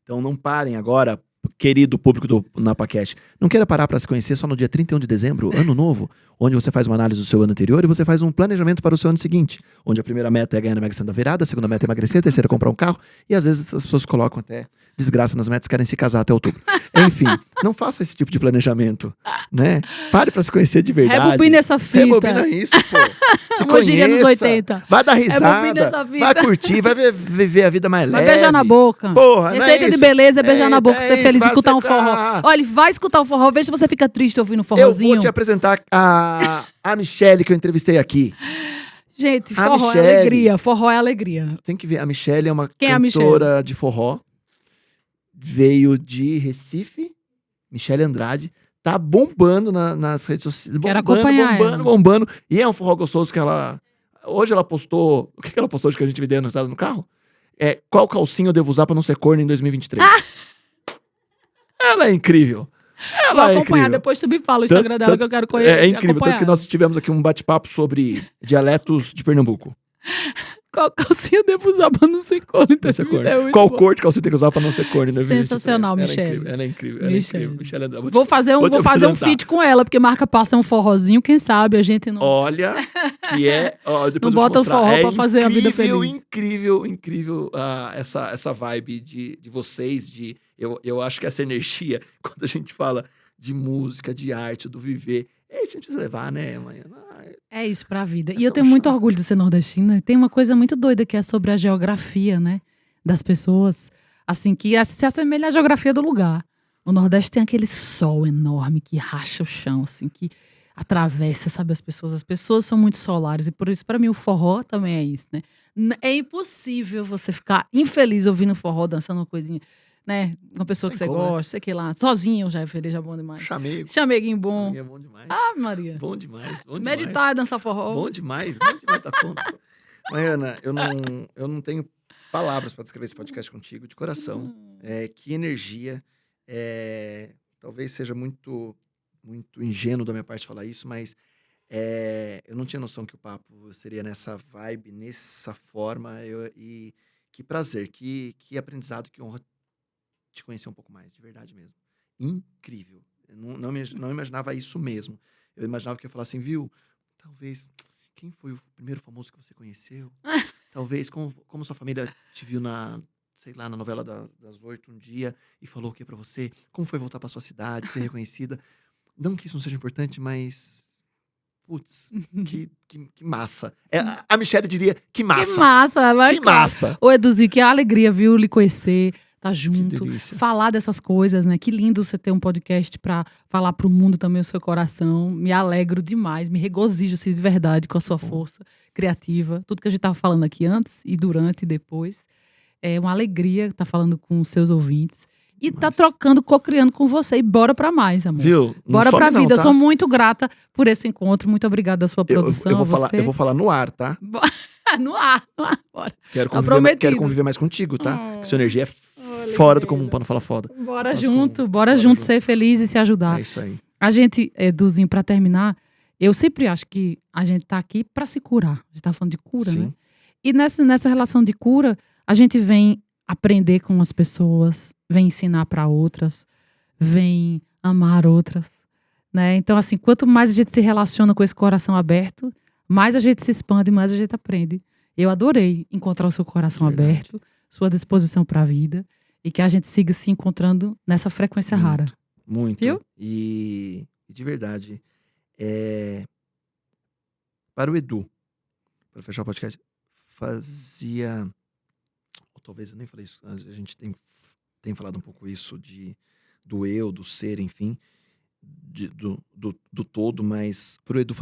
Então não parem agora, querido público do NapaCast. Não queira parar para se conhecer só no dia 31 de dezembro, ano novo, onde você faz uma análise do seu ano anterior e você faz um planejamento para o seu ano seguinte, onde a primeira meta é ganhar na Mega Sena da virada, a segunda meta é emagrecer, a terceira é comprar um carro, e às vezes as pessoas colocam até desgraça nas metas, querem se casar até outubro. Enfim, não faça esse tipo de planejamento, né? Pare para se conhecer de verdade. Rebobina essa fita. Rebobina isso, pô. Se Uma gíria nos conheça, 80. vai dar Rebobina risada, essa fita. vai curtir, vai viver a vida mais Vai leve. beijar na boca. Porra, não é Receita de isso? beleza é beijar na boca, ser isso, feliz, vai escutar um ser- forró. Ah. Olha, vai escutar um forró, veja se você fica triste ouvindo um Eu forrozinho. vou te apresentar a Michelle que eu entrevistei aqui. Gente, A forró é Michele. alegria, forró é alegria. Tem que ver, a Michelle é uma Quem é a cantora de forró, veio de Recife, Michele Andrade, tá bombando nas redes sociais. Quero acompanhar bombando. E é um forró gostoso que ela... Hoje ela postou... O que ela postou de que a gente vendeu no carro? Qual calcinha eu devo usar pra não ser corno em 2023? Ela é incrível. Vou acompanhar, depois tu me fala o Instagram dela que eu quero conhecer. É incrível, tanto que nós tivemos aqui um bate-papo sobre dialetos de Pernambuco. Qual calcinha devo usar pra não ser corno? Qual cor de calcinha tem que usar pra não ser corno? Sensacional, Michele. Ela é incrível. Michele Andrade. Vou fazer um feat com ela, porque marca passa um forrozinho, quem sabe a gente não... Olha, que não bota o forró pra fazer a vida feliz. Incrível essa vibe de vocês, eu acho que essa energia, quando a gente fala de música, de arte, do viver, a gente precisa levar, né, mãe? É isso pra vida. E eu tenho muito orgulho de ser nordestina. Tem uma coisa muito doida que é sobre a geografia, né? Das pessoas. Assim, que se assemelha à geografia do lugar. O Nordeste tem aquele sol enorme que racha o chão, assim, que atravessa, sabe, as pessoas. As pessoas são muito solares. E por isso, pra mim, o forró também é isso, né? É impossível você ficar infeliz ouvindo forró, dançando uma coisinha, né? Uma pessoa que você gosta, sei que lá. Sozinho já é feliz, já é bom demais. Chameguinho bom. É bom demais. Ah, Maria. Bom demais. Meditar e dançar forró. Bom demais da conta. Mariana, eu não tenho palavras para descrever esse podcast contigo, de coração. Que energia. Talvez seja muito, muito ingênuo da minha parte falar isso, mas eu não tinha noção que o papo seria nessa vibe, nessa forma. E que prazer, que aprendizado, que honra te conhecer um pouco mais, de verdade mesmo. Incrível. Eu não imaginava isso mesmo. Eu imaginava que eu ia falar assim, viu? Talvez, quem foi o primeiro famoso que você conheceu? Talvez, como sua família te viu na novela das 8 um dia e falou o que pra você? Como foi voltar pra sua cidade, ser reconhecida? Não que isso não seja importante, mas... Putz, que massa. A Michele diria, que massa. Que massa, vai. Que massa. Ô, Eduzinho, que alegria, viu, lhe conhecer. Tá junto, delícia. falar dessas coisas, né? Que lindo você ter um podcast pra falar pro mundo também o seu coração. Me alegro demais, me regozijo assim, de verdade com a sua força criativa. Tudo que a gente tava falando aqui antes e durante e depois. É uma alegria estar falando com os seus ouvintes. E tá trocando, co-criando com você. E bora pra mais, amor. Viu? Bora pra vida. Tá? Eu sou muito grata por esse encontro. Muito obrigada da sua produção. Eu vou falar no ar, tá? No ar, bora. Quero Tá conviver mais contigo, tá? Que sua energia é fora do comum, pra não falar foda. Bora junto ser feliz e se ajudar. É isso aí. A gente, Eduzinho, pra terminar, eu sempre acho que a gente tá aqui pra se curar. A gente tá falando de cura, Sim. né? E nessa relação de cura, a gente vem aprender com as pessoas, vem ensinar pra outras, vem amar outras, né? Então, assim, quanto mais a gente se relaciona com esse coração aberto, mais a gente se expande, mais a gente aprende. Eu adorei encontrar o seu coração aberto, sua disposição pra vida, e que a gente siga se encontrando nessa frequência rara. Muito. Viu? E de verdade, para o Edu, para fechar o podcast, ou talvez eu nem falei isso, a gente tem falado um pouco isso do eu, do ser, enfim, do todo, mas para o Edu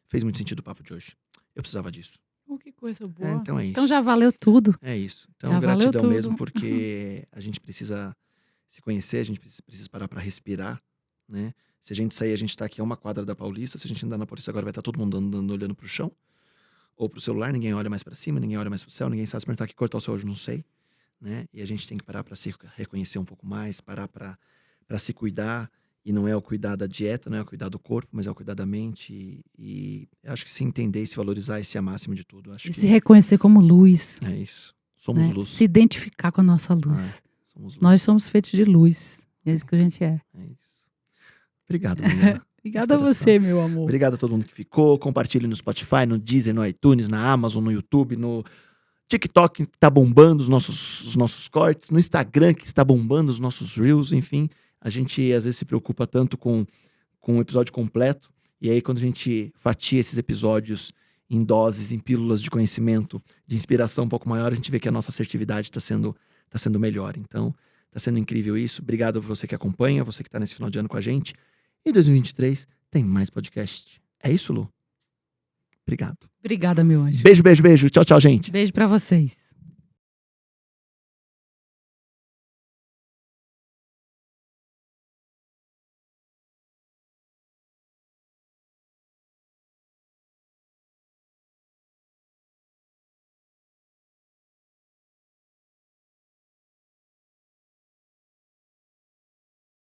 fez muito sentido o papo de hoje. Eu precisava disso. Que coisa boa. Então é isso. Então já valeu tudo. É isso. Então Já valeu gratidão tudo. mesmo, porque a gente precisa se conhecer, a gente precisa parar para respirar, né? Se a gente sair, a gente tá aqui a uma quadra da Paulista, se a gente andar na Paulista agora vai estar todo mundo andando olhando pro chão ou pro celular, ninguém olha mais para cima, ninguém olha mais pro céu, ninguém sabe se perguntar que cor tá o céu hoje, não sei, né? E a gente tem que parar para se reconhecer um pouco mais, parar para se cuidar, e não é o cuidar da dieta, não é o cuidar do corpo, mas é o cuidar da mente, e acho que se entender e se valorizar e se amar acima de tudo, acho E que se reconhecer como luz. é isso. Somos né? luz. Se identificar com a nossa luz. Somos luz. Nós somos feitos de luz. É isso que a gente é. É isso. Obrigado, Mariana. Obrigada a você, meu amor. Obrigado a todo mundo que ficou. Compartilhe no Spotify, no Deezer, no iTunes, na Amazon, no YouTube, no TikTok, que tá bombando os nossos cortes, no Instagram, que está bombando os nossos Reels, enfim. A gente, às vezes, se preocupa tanto com o episódio completo. E aí, quando a gente fatia esses episódios em doses, em pílulas de conhecimento, de inspiração um pouco maior, a gente vê que a nossa assertividade tá sendo melhor. Então, tá sendo incrível isso. Obrigado a você que acompanha, você que tá nesse final de ano com a gente. E 2023 tem mais podcast. É isso, Lu? Obrigado. Obrigada, meu anjo. Beijo, beijo, beijo. Tchau, tchau, gente. Beijo pra vocês.